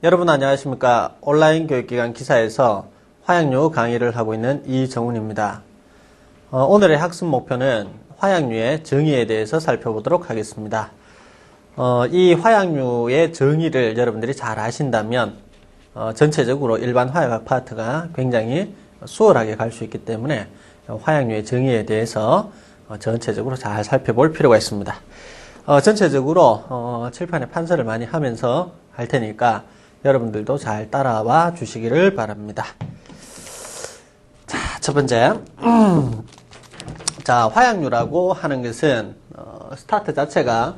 여러분 안녕하십니까. 온라인 교육기관 기사에서 화약류 강의를 하고 있는 이정훈입니다. 오늘의 학습 목표는 화약류의 정의에 대해서 살펴보도록 하겠습니다. 이 화약류의 정의를 여러분들이 잘 아신다면 전체적으로 일반 화약학 파트가 굉장히 수월하게 갈 수 있기 때문에 화약류의 정의에 대해서 전체적으로 잘 살펴볼 필요가 있습니다. 전체적으로 칠판에 판서를 많이 하면서 할 테니까 여러분들도 잘 따라와 주시기를 바랍니다. 자, 첫 번째. 자, 화약류라고 하는 것은, 스타트 자체가,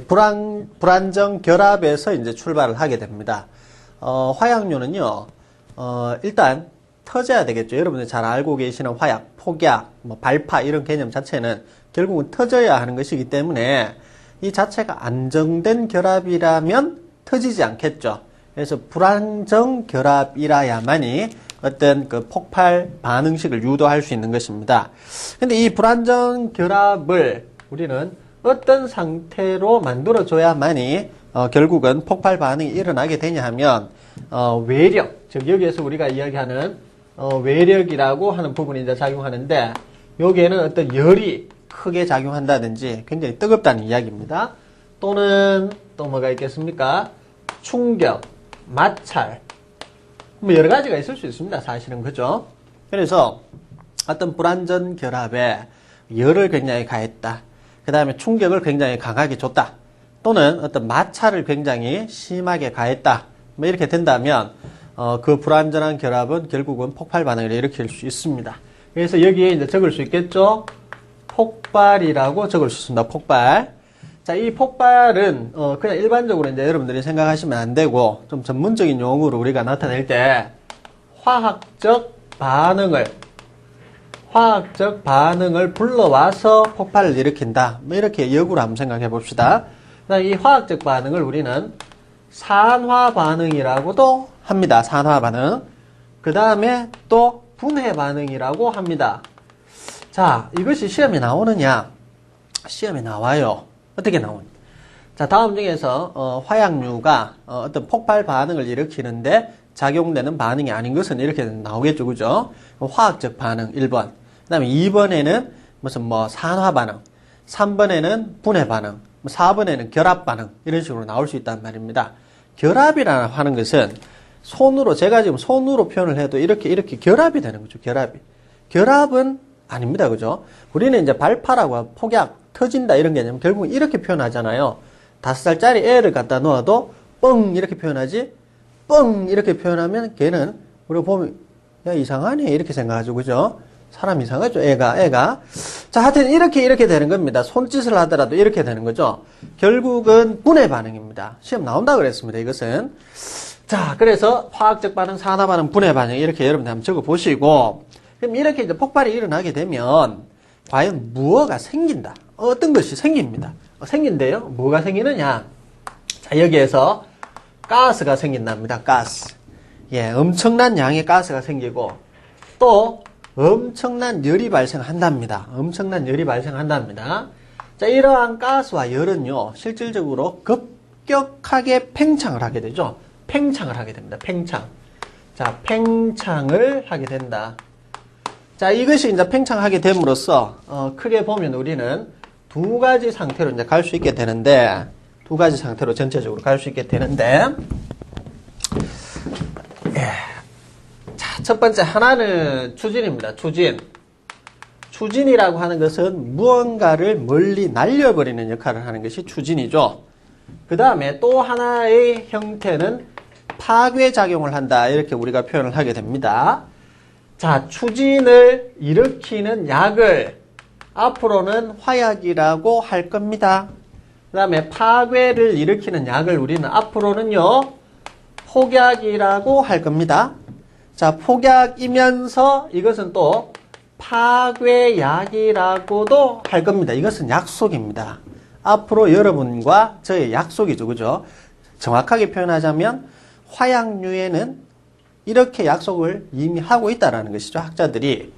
불안정 결합에서 이제 출발을 하게 됩니다. 화약류는요, 일단, 터져야 되겠죠. 여러분들 잘 알고 계시는 화약, 폭약, 발파 이런 개념 자체는 결국은 터져야 하는 것이기 때문에 이 자체가 안정된 결합이라면 터지지 않겠죠. 그래서 불안정 결합이라야만이 어떤 그 폭발 반응식을 유도할 수 있는 것입니다. 근데 이 불안정 결합을 우리는 어떤 상태로 만들어줘야만이 결국은 폭발 반응이 일어나게 되냐 하면 외력, 즉 여기에서 우리가 이야기하는 외력이라고 하는 부분이 이제 작용하는데 여기에는 어떤 열이 크게 작용한다든지 굉장히 뜨겁다는 이야기입니다. 또는 또 뭐가 있겠습니까? 충격, 마찰 뭐 여러 가지가 있을 수 있습니다. 사실은 그죠? 그래서 어떤 불안전 결합에 열을 굉장히 가했다. 그 다음에 충격을 굉장히 강하게 줬다. 또는 어떤 마찰을 굉장히 심하게 가했다. 뭐 이렇게 된다면 그 불완전한 결합은 결국은 폭발 반응을 일으킬 수 있습니다. 그래서 여기에 이제 적을 수 있겠죠? 폭발이라고 적을 수 있습니다. 폭발. 자, 이 폭발은 그냥 일반적으로 이제 여러분들이 생각하시면 안 되고 좀 전문적인 용어로 우리가 나타낼 때 화학적 반응을 불러와서 폭발을 일으킨다. 뭐 이렇게 역으로 한번 생각해 봅시다. 이 화학적 반응을 우리는 산화 반응이라고도 합니다. 산화 반응. 그 다음에 또 분해 반응이라고 합니다. 자, 이것이 시험에 나오느냐? 시험에 나와요. 어떻게 나오냐? 자, 다음 중에서 화약류가 어떤 폭발 반응을 일으키는데 작용되는 반응이 아닌 것은 이렇게 나오겠죠. 그죠? 화학적 반응 1번. 그 다음에 2번에는 무슨 산화 반응. 3번에는 분해 반응. 4번에는 결합 반응. 이런 식으로 나올 수 있단 말입니다. 결합이라 하는 것은 손으로, 제가 지금 손으로 표현을 해도 이렇게 결합이 되는 거죠. 결합은 아닙니다. 그죠? 우리는 이제 발파라고 폭약, 터진다 이런 개념 결국 이렇게 표현하잖아요. 5살짜리 애를 갖다 놓아도 뻥 이렇게 표현하지, 뻥 이렇게 표현하면 걔는 우리가 보면 야 이상하네 이렇게 생각하죠. 그죠? 사람 이상하죠. 애가. 자, 하여튼 이렇게 되는 겁니다. 손짓을 하더라도 이렇게 되는 거죠. 결국은 분해 반응입니다. 시험 나온다 그랬습니다. 이것은. 자, 그래서 화학적 반응, 산화 반응, 분해 반응 이렇게 여러분들 한번 적어 보시고 그럼 이렇게 이제 폭발이 일어나게 되면 과연 무엇가 생긴다. 어떤 것이 생깁니다. 생긴대요. 뭐가 생기느냐? 자, 여기에서 가스가 생긴답니다. 가스. 예, 엄청난 양의 가스가 생기고 또 엄청난 열이 발생한답니다. 자, 이러한 가스와 열은요, 실질적으로 급격하게 팽창을 하게 되죠. 팽창을 하게 됩니다. 자, 팽창을 하게 된다. 자, 이것이 이제 팽창하게 됨으로써, 크게 보면 우리는 두 가지 상태로 이제 갈 수 있게 되는데, 두 가지 상태로 전체적으로 갈 수 있게 되는데, 자, 첫 번째 하나는 추진입니다. 추진이라고 하는 것은 무언가를 멀리 날려버리는 역할을 하는 것이 추진이죠. 그 다음에 또 하나의 형태는 파괴작용을 한다. 이렇게 우리가 표현을 하게 됩니다. 자, 추진을 일으키는 약을 앞으로는 화약이라고 할 겁니다. 그 다음에 파괴를 일으키는 약을 우리는 앞으로는요, 폭약이라고 할 겁니다. 자, 폭약이면서 이것은 또 파괴약이라고도 할 겁니다. 이것은 약속입니다. 앞으로 여러분과 저의 약속이죠. 그죠? 정확하게 표현하자면 화약류에는 이렇게 약속을 이미 하고 있다는 것이죠. 학자들이.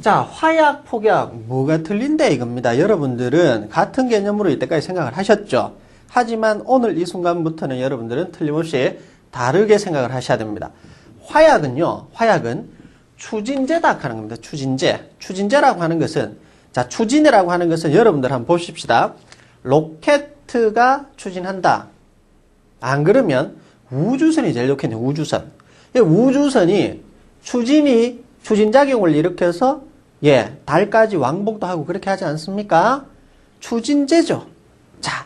자, 화약, 폭약, 뭐가 틀린데 이겁니다. 여러분들은 같은 개념으로 이때까지 생각을 하셨죠. 하지만 오늘 이 순간부터는 여러분들은 틀림없이 다르게 생각을 하셔야 됩니다. 화약은요, 화약은 추진제다 하는 겁니다. 추진제. 추진제라고 하는 것은, 자, 추진이라고 하는 것은 여러분들 한번 보십시다. 로켓가 추진한다. 안 그러면 우주선이 제일 좋겠네요. 우주선. 우주선이 추진작용을 일으켜서 달까지 왕복도 하고 그렇게 하지 않습니까? 추진제죠. 자,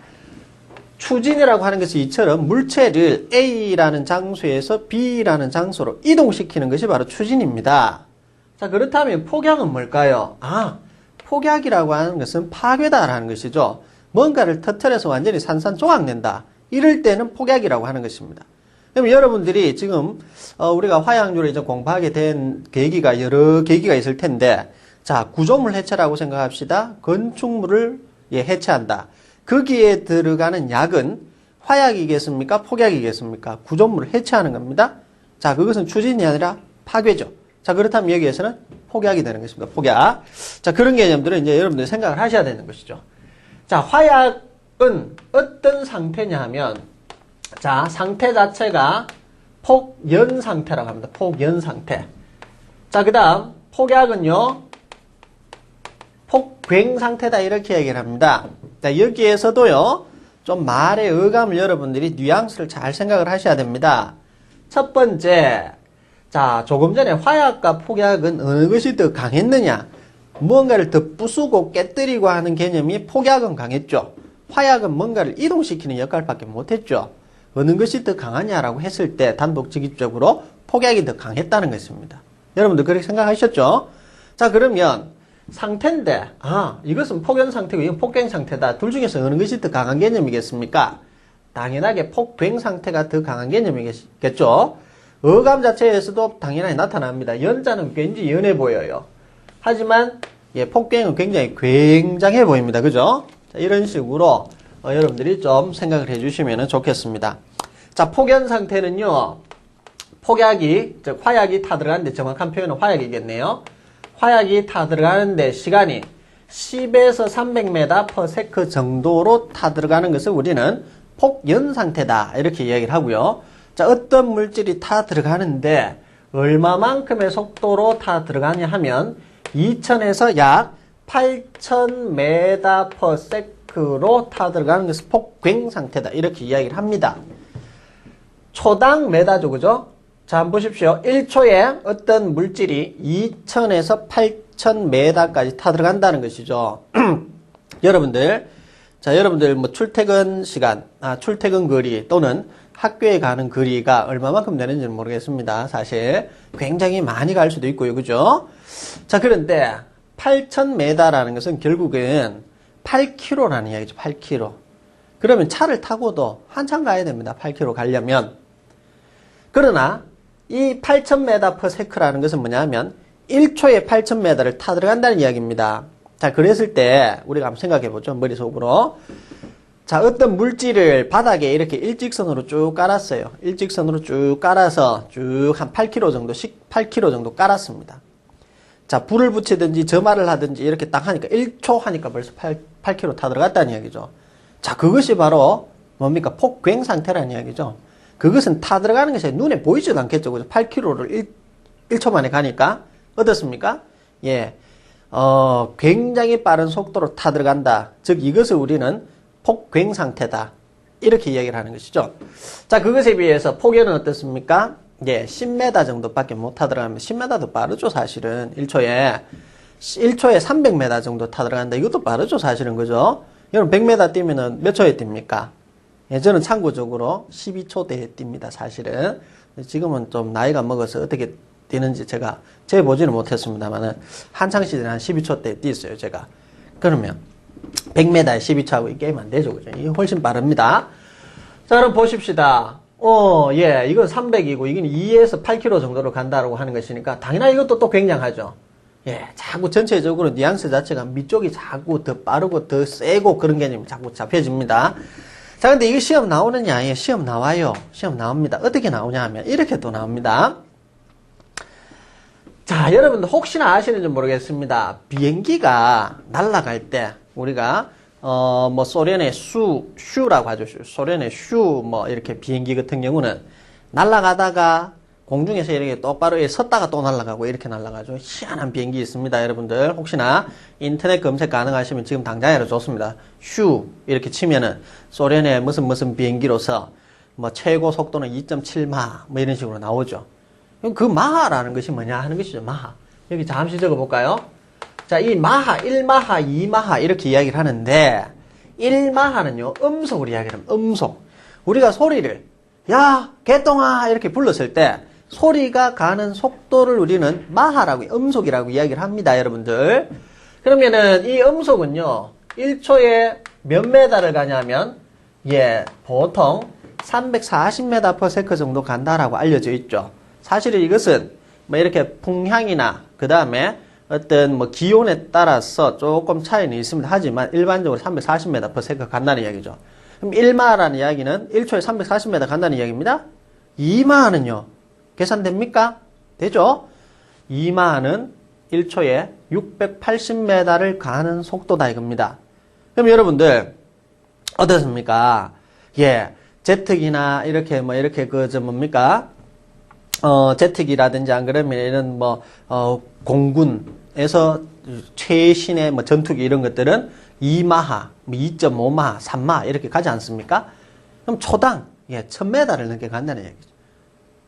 추진이라고 하는 것이 이처럼 물체를 A라는 장소에서 B라는 장소로 이동시키는 것이 바로 추진입니다. 자, 그렇다면 폭약은 뭘까요? 폭약이라고 하는 것은 파괴다라는 것이죠. 뭔가를 터뜨려서 완전히 산산조각낸다. 이럴 때는 폭약이라고 하는 것입니다. 그럼 여러분들이 지금 우리가 화약률을 이제 공부하게 된 계기가 여러 계기가 있을 텐데, 자, 구조물 해체라고 생각합시다. 건축물을 해체한다. 거기에 들어가는 약은 화약이겠습니까? 폭약이겠습니까? 구조물을 해체하는 겁니다. 자, 그것은 추진이 아니라 파괴죠. 자, 그렇다면 여기에서는 폭약이 되는 것입니다. 폭약. 자, 그런 개념들은 이제 여러분들이 생각을 하셔야 되는 것이죠. 자, 화약은 어떤 상태냐 하면, 자, 상태 자체가 폭연 상태라고 합니다. 폭연 상태. 자, 그 다음, 폭약은요, 폭괭 상태다. 이렇게 얘기를 합니다. 자, 여기에서도요, 좀 말의 어감을 여러분들이 뉘앙스를 잘 생각을 하셔야 됩니다. 첫 번째, 자, 조금 전에 화약과 폭약은 어느 것이 더 강했느냐? 무언가를 더 부수고 깨뜨리고 하는 개념이 폭약은 강했죠. 화약은 뭔가를 이동시키는 역할밖에 못했죠. 어느 것이 더 강하냐라고 했을 때 단독적으로 폭약이 더 강했다는 것입니다. 여러분들 그렇게 생각하셨죠? 자, 그러면 상태인데, 이것은 폭연 상태고 이건 폭괭 상태다. 둘 중에서 어느 것이 더 강한 개념이겠습니까? 당연하게 폭괭 상태가 더 강한 개념이겠죠? 어감 자체에서도 당연하게 나타납니다. 연자는 굉장히 연해 보여요. 하지만 폭괭은 굉장히 굉장해 보입니다. 그죠? 자, 이런 식으로 여러분들이 좀 생각을 해주시면 좋겠습니다. 자, 폭연 상태는요, 폭약이, 즉 화약이 타 들어가는데, 정확한 표현은 화약이겠네요. 화약이 타 들어가는데 시간이 10에서 300m/s 정도로 타 들어가는 것을 우리는 폭연 상태다. 이렇게 이야기를 하고요. 자, 어떤 물질이 타 들어가는데 얼마만큼의 속도로 타 들어가냐 하면 2000에서 약 8000m/s로 타 들어가는 것을 폭괭 상태다. 이렇게 이야기를 합니다. 초당 메다죠. 그죠? 자, 한번 보십시오. 1초에 어떤 물질이 2000에서 8000m까지 타 들어간다는 것이죠. 여러분들, 자, 여러분들 뭐 출퇴근 시간, 출퇴근 거리 또는 학교에 가는 거리가 얼마만큼 되는지는 모르겠습니다. 사실 굉장히 많이 갈 수도 있고요. 그죠? 자, 그런데 8000m라는 것은 결국은 8km라는 이야기죠. 8km. 그러면 차를 타고도 한참 가야 됩니다. 8km 가려면. 그러나 이 8000m/s라는 것은 뭐냐면 1초에 8000m를 타 들어간다는 이야기입니다. 자, 그랬을 때 우리가 한번 생각해 보죠. 머릿속으로. 자, 어떤 물질을 바닥에 이렇게 일직선으로 쭉 깔았어요. 일직선으로 쭉 깔아서 쭉 한 8km 정도씩 8km 정도 깔았습니다. 자, 불을 붙이든지 점화를 하든지 이렇게 딱 하니까 1초 하니까 벌써 8km 타 들어갔다는 이야기죠. 자, 그것이 바로 뭡니까? 폭괭 상태라는 이야기죠. 그것은 타 들어가는 것이 눈에 보이지도 않겠죠. 그죠? 8km를 1초 만에 가니까 어떻습니까? 굉장히 빠른 속도로 타 들어간다. 즉 이것을 우리는 폭괭 상태다. 이렇게 이야기를 하는 것이죠. 자, 그것에 비해서 폭연은 어떻습니까? 10m 정도밖에 못 타 들어가면 10m도 빠르죠. 사실은 1초에 300m 정도 타 들어간다. 이것도 빠르죠. 사실은. 그죠? 여러분 100m 뛰면은 몇 초에 뜁니까? 저는 참고적으로 12초대에 뜁니다. 사실은. 지금은 좀 나이가 먹어서 어떻게 뛰는지 제가 재보지는 못했습니다만은 한창 시절에 한 12초대에 뛰었어요. 제가. 그러면 100m에 12초하고 이 게임 안 되죠. 그죠? 이게 훨씬 빠릅니다. 자, 그럼 보십시다. 이건 300이고 이건 2에서 8km 정도로 간다라고 하는 것이니까 당연히 이것도 또 굉장하죠. 자꾸 전체적으로 뉘앙스 자체가 밑쪽이 자꾸 더 빠르고 더 세고 그런 개념이 자꾸 잡혀집니다. 자, 근데 이게 시험 나오느냐? 시험 나와요. 시험 나옵니다. 어떻게 나오냐 하면 이렇게 또 나옵니다. 자, 여러분들 혹시나 아시는지 모르겠습니다. 비행기가 날아갈 때 우리가 뭐 소련의 슈라고 하죠. 소련의 뭐 이렇게 비행기 같은 경우는 날아가다가 공중에서 이렇게 똑바로 섰다가 또 날아가고 이렇게 날아가죠. 희한한 비행기 있습니다. 여러분들 혹시나 인터넷 검색 가능하시면 지금 당장이라도 좋습니다. 슈 이렇게 치면은 소련의 무슨 비행기로서 뭐 최고 속도는 2.7마 뭐 이런 식으로 나오죠. 그 마하라는 것이 뭐냐 하는 것이죠. 마하. 여기 잠시 적어볼까요? 자, 이 마하, 1마하, 2마하 이렇게 이야기를 하는데 1마하는요. 음속으로 이야기를 합니다. 음속. 우리가 소리를 야 개똥아 이렇게 불렀을 때 소리가 가는 속도를 우리는 마하라고 음속이라고 이야기를 합니다. 여러분들. 그러면은 이 음속은요. 1초에 몇 메다를 가냐면 보통 340m/s 정도 간다라고 알려져 있죠. 사실은 이것은 뭐 이렇게 풍향이나 그 다음에 어떤 뭐 기온에 따라서 조금 차이는 있습니다. 하지만 일반적으로 340m/s 간다는 이야기죠. 그럼 1마라는 이야기는 1초에 340m 간다는 이야기입니다. 2마는요. 계산됩니까? 되죠? 2마는 1초에 680m를 가는 속도다 이겁니다. 그럼 여러분들 어떻습니까? 제트기나 이렇게 뭐 이렇게 뭡니까? 제트기라든지 안 그러면 이런 공군에서 최신의 뭐 전투기 이런 것들은 2마하, 2.5마하, 3마하 이렇게 가지 않습니까? 그럼 초당 1000m를 넘게 간다는 얘기죠.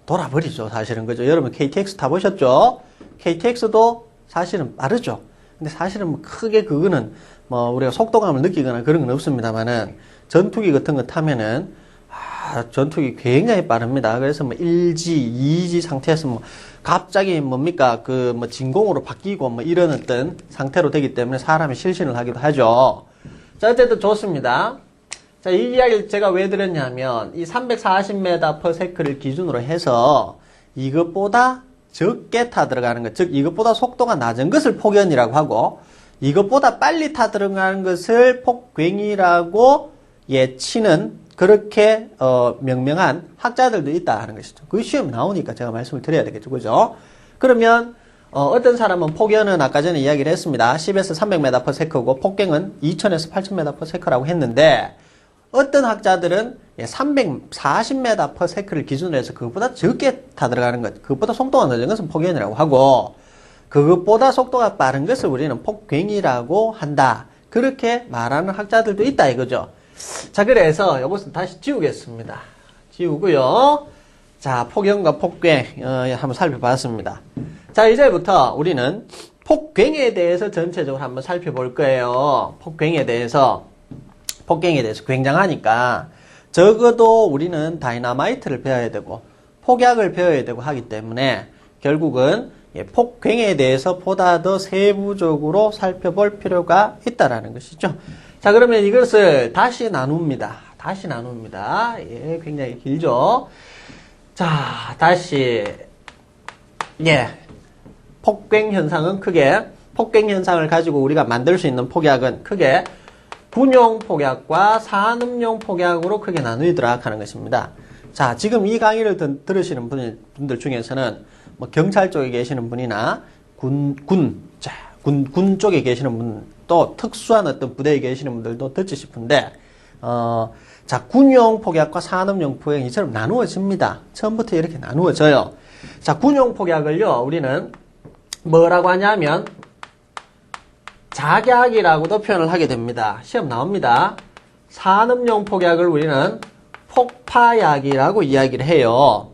돌아버리죠, 사실은. 그죠? 여러분 KTX 타보셨죠? KTX도 사실은 빠르죠. 근데 사실은 뭐 크게 그거는 뭐 우리가 속도감을 느끼거나 그런 건 없습니다만은 전투기 같은 거 타면은 전투기 굉장히 빠릅니다. 그래서 뭐 1G, 2G 상태에서 뭐 갑자기 뭡니까 그 뭐 진공으로 바뀌고 뭐 이런 어떤 상태로 되기 때문에 사람이 실신을 하기도 하죠. 자, 어쨌든 좋습니다. 자, 이 이야기를 제가 왜 드렸냐면 이 340m/s를 기준으로 해서 이것보다 적게 타 들어가는 것, 즉 이것보다 속도가 낮은 것을 폭연이라고 하고 이것보다 빨리 타 들어가는 것을 폭괭이라고 치는 그렇게 명명한 학자들도 있다 하는 것이죠. 그 시험에 나오니까 제가 말씀을 드려야 되겠죠. 그죠? 그러면 어떤 사람은 폭연은 아까 전에 이야기를 했습니다. 10에서 300m/s고 폭갱은 2000에서 8000m/s라고 했는데 어떤 학자들은 340m/s를 기준으로 해서 그것보다 적게 타 들어가는 것, 그것보다 속도가 늦은 것은 폭연이라고 하고 그것보다 속도가 빠른 것을 우리는 폭괭이라고 한다. 그렇게 말하는 학자들도 있다 이거죠. 자, 그래서 이것은 다시 지우겠습니다. 지우고요. 자, 폭연과 폭괭 한번 살펴봤습니다. 자, 이제부터 우리는 폭괭에 대해서 전체적으로 한번 살펴볼 거예요. 폭괭에 대해서 굉장하니까 적어도 우리는 다이너마이트를 배워야 되고 폭약을 배워야 되고 하기 때문에 결국은 폭괭에 대해서 보다 더 세부적으로 살펴볼 필요가 있다라는 것이죠. 자, 그러면 이것을 다시 나눕니다. 굉장히 길죠. 자, 다시 폭괭 현상은 크게 폭괭 현상을 가지고 우리가 만들 수 있는 폭약은 크게 군용 폭약과 산업용 폭약으로 크게 나누도록 하는 것입니다. 자, 지금 이 강의를 들으시는 분들 중에서는 뭐 경찰 쪽에 계시는 분이나 군 쪽에 계시는 분, 또 특수한 어떤 부대에 계시는 분들도 듣지 싶은데, 자, 군용 폭약과 산업용 폭약이 이처럼 나누어집니다. 처음부터 이렇게 나누어져요. 자, 군용 폭약을요, 우리는 뭐라고 하냐면, 작약이라고도 표현을 하게 됩니다. 시험 나옵니다. 산업용 폭약을 우리는 폭파약이라고 이야기를 해요.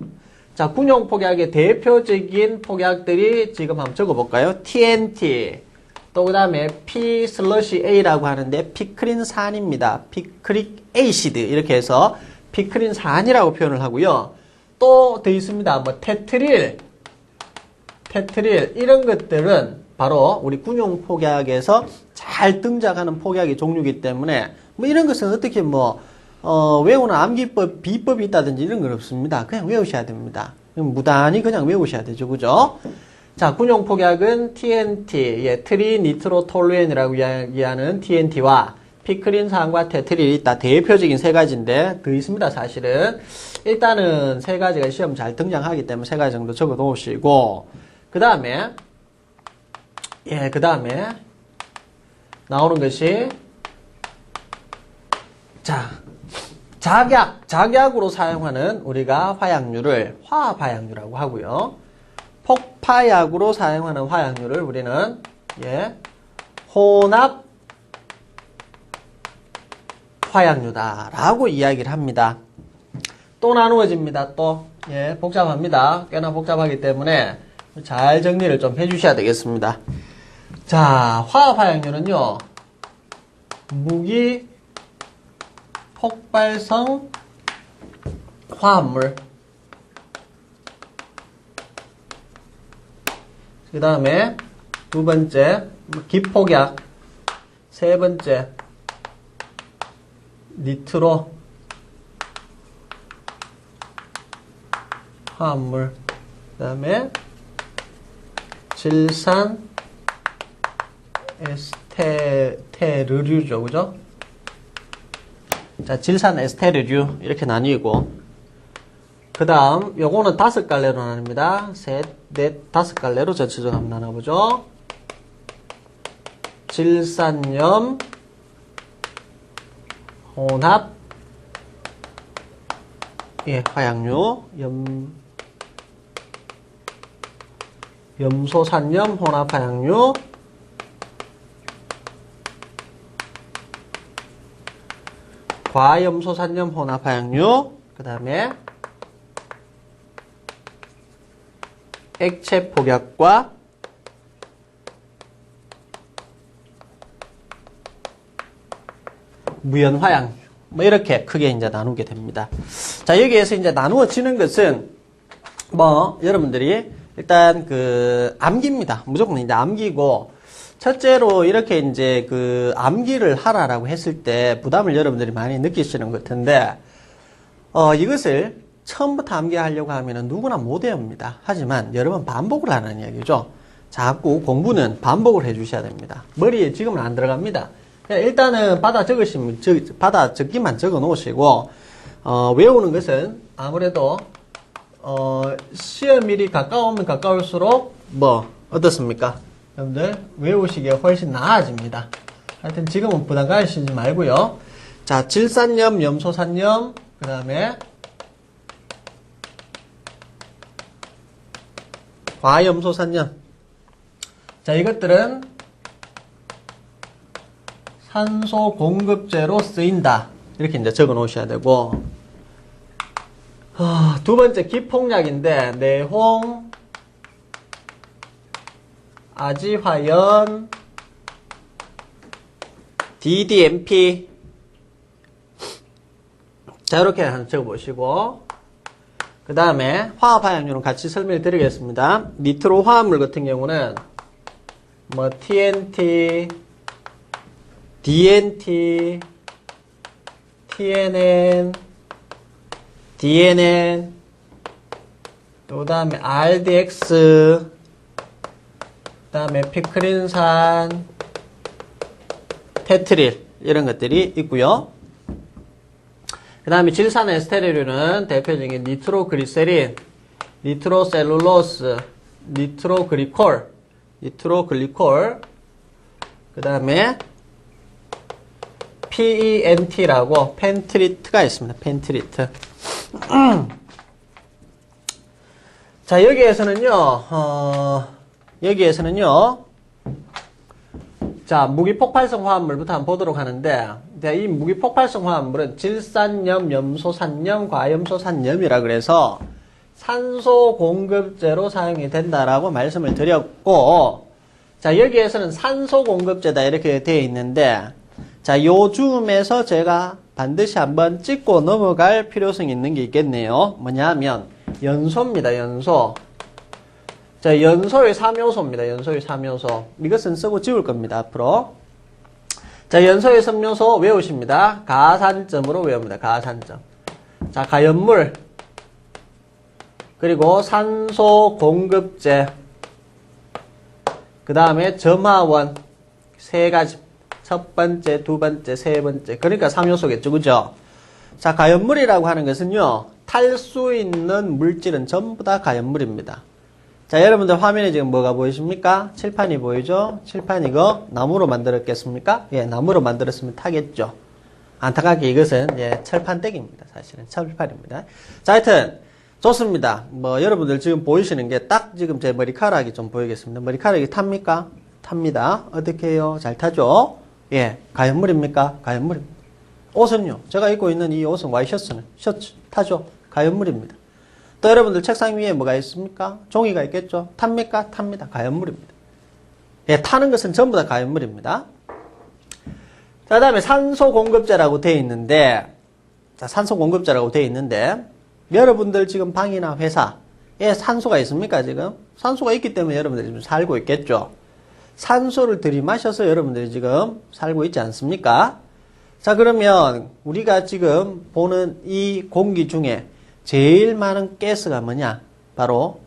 자, 군용 폭약의 대표적인 폭약들이 지금 한번 적어볼까요? TNT, 또 그 다음에 P/A라고 하는데 피크린산입니다. 피크릭 에이시드 이렇게 해서 피크린산이라고 표현을 하고요. 또 더 있습니다. 뭐 테트릴 이런 것들은 바로 우리 군용 폭약에서 잘 등장하는 폭약의 종류이기 때문에 뭐 이런 것은 어떻게 외우는 암기법, 비법이 있다든지 이런 건 없습니다. 그냥 외우셔야 됩니다. 무단히 그냥 외우셔야 되죠. 그죠? 자, 군용 폭약은 TNT, 트리니트로톨루엔이라고 이야기하는 TNT와 피크린산과 테트릴이 있다. 대표적인 세 가지인데 더 있습니다. 사실은 일단은 세 가지가 시험 잘 등장하기 때문에 세 가지 정도 적어 놓으시고, 그 그 다음에 나오는 것이 작약으로 사용하는 우리가 화약류를 화합화약류라고 하고요. 폭파약으로 사용하는 화약류를 우리는 혼합 화약류다라고 이야기를 합니다. 또 나누어집니다. 또 복잡합니다. 꽤나 복잡하기 때문에 잘 정리를 좀 해주셔야 되겠습니다. 자, 화합화약류는요, 무기 폭발성 화합물, 그 다음에 두 번째 기폭약, 세 번째 니트로 화합물, 그 다음에 질산 에스테르류죠, 그죠? 자, 질산 에스테르류 이렇게 나뉘고, 그 다음 요거는 5갈래로 나뉩니다. 셋, 넷, 5갈래로 전체적으로 한번 나눠보죠. 질산염 혼합 화약류, 염소산염 혼합 화약류, 과염소산염 혼합 화약류, 그 다음에 액체 폭약과 무연 화약류, 뭐 이렇게 크게 이제 나누게 됩니다. 자, 여기에서 이제 나누어지는 것은 여러분들이 일단 암기입니다. 무조건 이제 암기고, 첫째로 이렇게 이제 암기를 하라라고 했을 때 부담을 여러분들이 많이 느끼시는 것 같은데, 이것을 처음부터 암기하려고 하면은 누구나 못 외웁니다. 하지만 여러 번 반복을 하는 이야기죠. 자꾸 공부는 반복을 해 주셔야 됩니다. 머리에 지금은 안 들어갑니다. 일단은 받아 적기만 적어 놓으시고, 외우는 것은 아무래도, 시험일이 가까우면 가까울수록, 어떻습니까? 여러분들, 외우시기에 훨씬 나아집니다. 하여튼 지금은 부담 가지시지 말고요. 자, 질산염, 염소산염, 그 다음에, 과염소산염. 자, 이것들은 산소 공급제로 쓰인다. 이렇게 이제 적어 놓으셔야 되고, 두 번째 기폭약인데, 내홍, 아지화연, DDMP. 자, 이렇게 한번 적어 보시고, 그 다음에 화합화약류는 같이 설명을 드리겠습니다. 니트로 화합물 같은 경우는 TNT, DNT, TNN, DNN, 또 다음에 RDX, 그 다음에 피크린산, 테트릴 이런 것들이 있고요. 그 다음에 질산 에스테르류는 대표적인 니트로그리세린, 니트로셀룰로스, 니트로글리콜, 그 다음에 PENT라고 펜트리트가 있습니다. 펜트리트. 자, 여기에서는요, 자, 무기폭발성 화합물부터 한번 보도록 하는데, 이 무기폭발성 화합물은 질산염, 염소산염, 과염소산염이라 그래서 산소 공급제로 사용이 된다라고 말씀을 드렸고, 자, 여기에서는 산소 공급제다 이렇게 되어 있는데, 자, 요즘에서 제가 반드시 한번 짚고 넘어갈 필요성이 있는 게 있겠네요. 뭐냐 하면, 연소입니다, 연소. 자, 연소의 3요소입니다. 연소의 3요소. 이것은 쓰고 지울 겁니다, 앞으로. 자, 연소의 3요소 외우십니다. 가산점으로 외웁니다. 가산점. 자, 가연물. 그리고 산소 공급제. 그 다음에 점화원. 세 가지. 첫 번째, 두 번째, 세 번째. 그러니까 3요소겠죠, 그죠? 자, 가연물이라고 하는 것은요, 탈 수 있는 물질은 전부 다 가연물입니다. 자, 여러분들 화면에 지금 뭐가 보이십니까? 칠판이 보이죠? 칠판 이거 나무로 만들었겠습니까? 예, 나무로 만들었으면 타겠죠. 안타깝게 이것은 예, 철판댁입니다. 사실은 철판입니다. 자, 하여튼 좋습니다. 뭐 여러분들 지금 보이시는 게 딱 지금 제 머리카락이 좀 보이겠습니다. 머리카락이 탑니까? 탑니다. 어떻게 해요? 잘 타죠? 예, 가연물입니까? 가연물입니다. 옷은요? 제가 입고 있는 이 옷은 와이셔츠는 셔츠 타죠? 가연물입니다. 또 여러분들 책상 위에 뭐가 있습니까? 종이가 있겠죠? 탑니까? 탑니다. 가연물입니다. 예, 타는 것은 전부 다 가연물입니다. 자, 그 다음에 산소 공급제라고 되어 있는데, 자, 산소 공급제라고 되어 있는데, 여러분들 지금 방이나 회사에 산소가 있습니까, 지금? 산소가 있기 때문에 여러분들이 지금 살고 있겠죠? 산소를 들이마셔서 여러분들이 지금 살고 있지 않습니까? 자, 그러면 우리가 지금 보는 이 공기 중에 제일 많은 가스가 뭐냐? 바로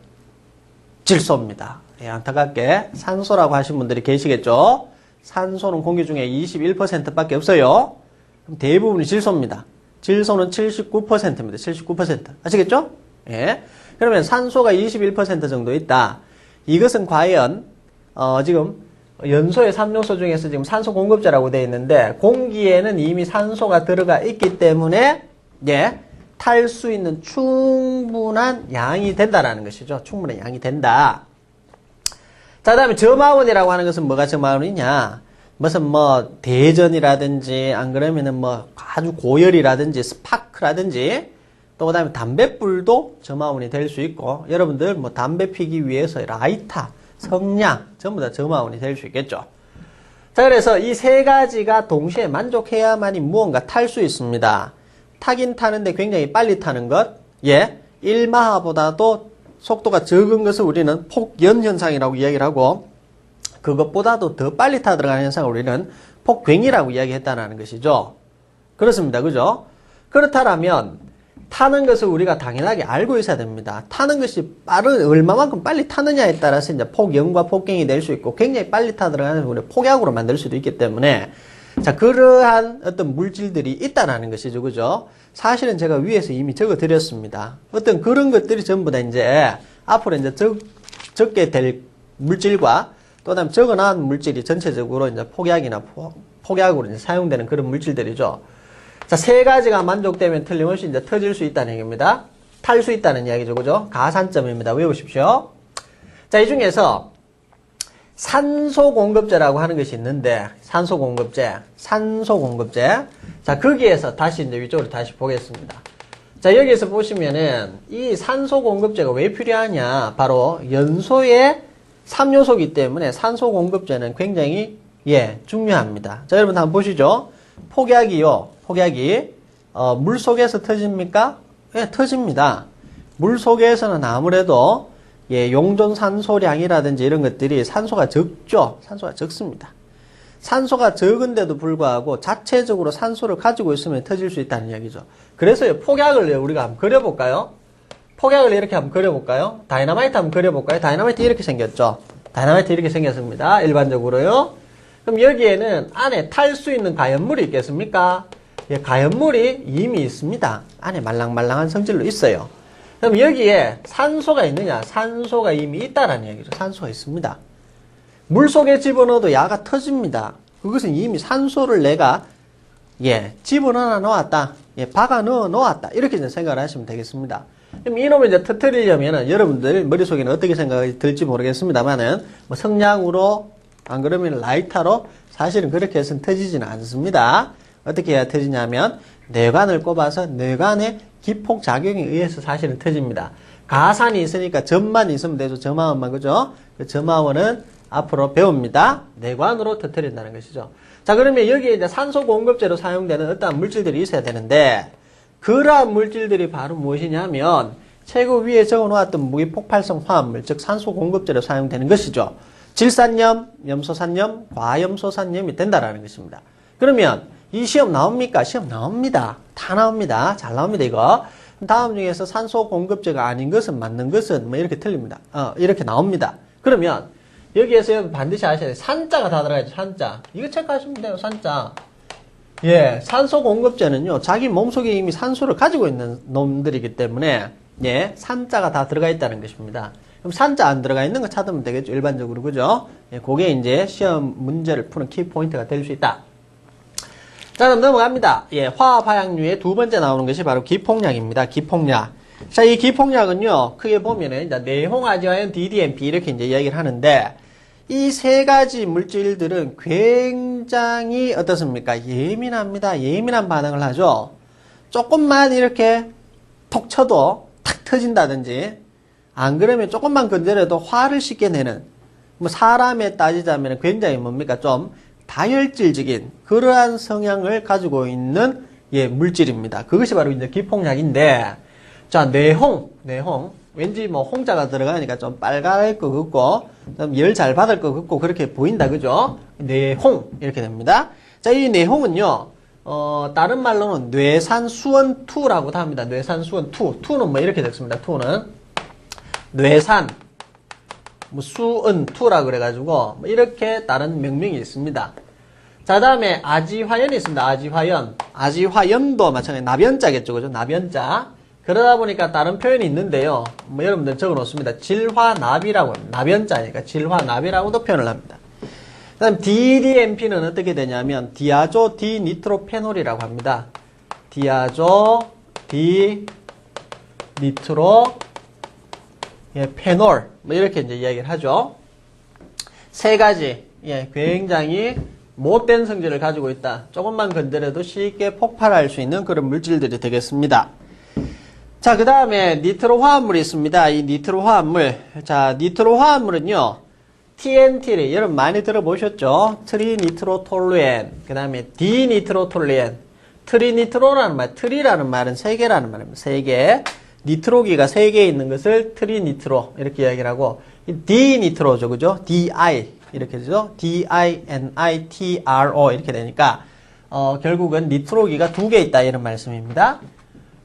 질소입니다. 예, 안타깝게 산소라고 하신 분들이 계시겠죠? 산소는 공기 중에 21%밖에 없어요. 그럼 대부분이 질소입니다. 질소는 79%입니다. 79%. 아시겠죠? 예. 그러면 산소가 21% 정도 있다. 이것은 과연 지금 연소의 3요소 중에서 지금 산소 공급제라고 되어 있는데 공기에는 이미 산소가 들어가 있기 때문에 예, 탈 수 있는 충분한 양이 된다라는 것이죠. 충분한 양이 된다. 자, 다음에 저마원이라고 하는 것은 뭐가 저마원이냐? 무슨 뭐 대전이라든지 안 그러면은 뭐 아주 고열이라든지 스파크라든지 또 그다음에 담뱃불도 저마원이 될 수 있고 여러분들 뭐 담배 피기 위해서 라이터, 성냥 전부 다 저마원이 될 수 있겠죠. 자, 그래서 이 세 가지가 동시에 만족해야만이 무언가 탈 수 있습니다. 타긴 타는데 굉장히 빨리 타는 것, 예, 1마하보다도 속도가 적은 것을 우리는 폭연 현상이라고 이야기를 하고 그것보다도 더 빨리 타 들어가는 현상을 우리는 폭괭이라고 이야기했다는 것이죠. 그렇습니다. 그죠? 그렇다면 타는 것을 우리가 당연하게 알고 있어야 됩니다. 타는 것이 얼마만큼 빨리 타느냐에 따라서 이제 폭연과 폭괭이 될 수 있고 굉장히 빨리 타 들어가는 우리 폭약으로 만들 수도 있기 때문에 자, 그러한 어떤 물질들이 있다라는 것이죠. 그죠? 사실은 제가 위에서 이미 적어 드렸습니다. 어떤 그런 것들이 전부 다 이제 앞으로 이제 적게 될 물질과 또 다음에 적어놓은 물질이 전체적으로 이제 폭약이나 폭약으로 이제 사용되는 그런 물질들이죠. 자, 세 가지가 만족되면 틀림없이 이제 터질 수 있다는 얘기입니다. 탈 수 있다는 이야기죠. 그죠? 가산점입니다. 외우십시오. 자, 이 중에서 산소 공급제라고 하는 것이 있는데, 산소 공급제. 자, 거기에서 다시 이제 위쪽으로 다시 보겠습니다. 자, 여기에서 보시면은 이 산소 공급제가 왜 필요하냐? 바로 연소의 3요소이기 때문에 산소 공급제는 굉장히 중요합니다. 자, 여러분 한번 보시죠. 폭약이 물 속에서 터집니까? 예, 터집니다. 물 속에서는 아무래도 용존 산소량이라든지 이런 것들이 산소가 적죠. 산소가 적습니다. 산소가 적은데도 불구하고 자체적으로 산소를 가지고 있으면 터질 수 있다는 이야기죠. 그래서 폭약을 우리가 한번 그려볼까요? 폭약을 이렇게 한번 그려볼까요? 다이너마이트 한번 그려볼까요? 다이너마이트 이렇게 생겼죠. 다이너마이트 이렇게 생겼습니다. 일반적으로요. 그럼 여기에는 안에 탈 수 있는 가연물이 있겠습니까? 예, 가연물이 이미 있습니다. 안에 말랑말랑한 성질로 있어요. 그럼 여기에 산소가 있느냐? 산소가 이미 있다라는 얘기죠. 산소가 있습니다. 물 속에 집어넣어도 야가 터집니다. 그것은 이미 산소를 내가 집어넣어 놓았다. 박아 넣어 놓았다. 이렇게 이제 생각을 하시면 되겠습니다. 그럼 이놈을 이제 터뜨리려면은 여러분들 머릿속에는 어떻게 생각이 들지 모르겠습니다만은 뭐 성냥으로 안 그러면 라이터로 사실은 그렇게 해서는 터지지는 않습니다. 어떻게 해야 터지냐면 뇌관을 꼽아서 뇌관의 기폭작용에 의해서 사실은 터집니다. 가산이 있으니까 점만 있으면 되죠. 점화원만, 그죠? 그 점화원은 앞으로 배웁니다. 뇌관으로 터뜨린다는 것이죠. 자, 그러면 여기에 이제 산소 공급제로 사용되는 어떠한 물질들이 있어야 되는데 그러한 물질들이 바로 무엇이냐면 최고 위에 적어놓았던 무기폭발성 화합물, 즉 산소 공급제로 사용되는 것이죠. 질산염, 염소산염, 과염소산염이 된다라는 것입니다. 그러면 이 시험 나옵니까? 시험 나옵니다. 다 나옵니다. 잘 나옵니다, 이거. 다음 중에서 산소 공급제가 아닌 것은 맞는 것은 뭐 이렇게 틀립니다. 이렇게 나옵니다. 그러면 여기에서 반드시 아셔야 돼요. 산자가 다 들어가야죠, 산자. 이거 체크하시면 돼요, 산자. 산소 공급제는요, 자기 몸속에 이미 산소를 가지고 있는 놈들이기 때문에, 산자가 다 들어가 있다는 것입니다. 그럼 산자 안 들어가 있는 거 찾으면 되겠죠. 일반적으로. 그죠? 예, 그게 이제 시험 문제를 푸는 키포인트가 될 수 있다. 자, 그럼 넘어갑니다. 예, 화학 화약류의 두 번째 나오는 것이 바로 기폭약입니다. 기폭약. 자, 이 기폭약은요, 크게 보면은, 이제 내홍아지화연 DDMP 이렇게 이제 이야기를 하는데, 이 세 가지 물질들은 굉장히 어떻습니까? 예민합니다. 예민한 반응을 하죠. 조금만 이렇게 톡 쳐도 탁 터진다든지, 안 그러면 조금만 건드려도 화를 쉽게 내는, 뭐 사람에 따지자면 굉장히 뭡니까? 좀 다혈질적인 그러한 성향을 가지고 있는 예, 물질입니다. 그것이 바로 이제 기폭약인데, 자, 내홍. 왠지 뭐 홍자가 들어가니까 좀 빨갈 것 같고, 좀 열 잘 받을 것 같고, 그렇게 보인다. 그죠? 내홍. 이렇게 됩니다. 자, 이 내홍은요, 다른 말로는 뇌산수원2라고도 합니다. 뇌산수원2. 2는 뭐 이렇게 됐습니다. 2는. 뇌산. 뭐 수은2라 그래가지고, 뭐 이렇게 다른 명명이 있습니다. 자, 다음에 아지화연이 있습니다. 아지화연. 아지화연도 마찬가지. 나변자겠죠. 그죠? 나변자. 그러다 보니까 다른 표현이 있는데요. 뭐 여러분들 적어 놓습니다. 질화납이라고 합니다. 나변자니까 질화납이라고도 표현을 합니다. 그 다음 DDMP는 어떻게 되냐면 디아조 디니트로페놀이라고 합니다. 디아조 디니트로 예, 페놀 뭐 이렇게 이제 이야기를 하죠. 세 가지 예, 굉장히 못된 성질을 가지고 있다. 조금만 건드려도 쉽게 폭발할 수 있는 그런 물질들이 되겠습니다. 자, 그 다음에 니트로 화합물이 있습니다. 이 니트로 화합물. 자, 니트로 화합물은요, TNT를 여러분 많이 들어보셨죠? 트리니트로톨루엔. 그 다음에 디니트로톨루엔. 트리니트로라는 말, 트리라는 말은 세 개라는 말입니다. 세 개. 니트로기가 세 개 있는 것을 트리니트로. 이렇게 이야기를 하고, 디니트로죠. 그죠? DI. 이렇게 되죠? DINITRO. 이렇게 되니까, 결국은 니트로기가 두 개 있다. 이런 말씀입니다.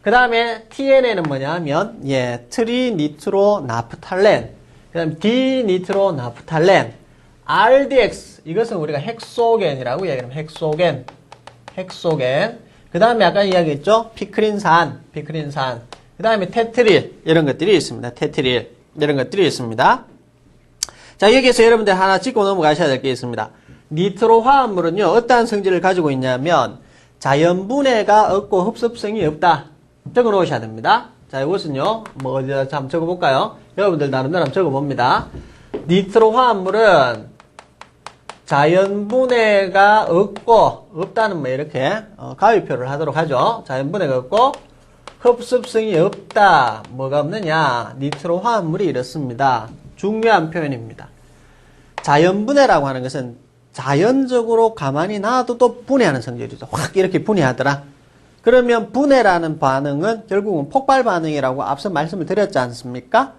그 다음에 TNA는 뭐냐 하면 예, 트리니트로나프탈렌, 그 다음에 디니트로나프탈렌, RDX 이것은 우리가 헥소겐이라고 이야기합니다. 헥소겐. 그 다음에 아까 이야기했죠? 피크린산. 그 다음에 테트릴 이런 것들이 있습니다. 테트릴 이런 것들이 있습니다. 자, 여기에서 여러분들 하나 짚고 넘어가셔야 될 게 있습니다. 니트로 화합물은요, 어떠한 성질을 가지고 있냐면 자연분해가 없고 흡습성이 없다. 적어 놓으셔야 됩니다. 자, 이것은요, 뭐, 어디다 한번 적어 볼까요? 여러분들 나름대로 한번 적어 봅니다. 니트로 화합물은 자연분해가 없다는 뭐, 이렇게, 가위표를 하도록 하죠. 자연분해가 없고, 흡습성이 없다. 뭐가 없느냐? 니트로 화합물이 이렇습니다. 중요한 표현입니다. 자연분해라고 하는 것은 자연적으로 가만히 놔둬도 분해하는 성질이죠. 확 이렇게 분해하더라. 그러면 분해라는 반응은 결국은 폭발 반응이라고 앞서 말씀을 드렸지 않습니까?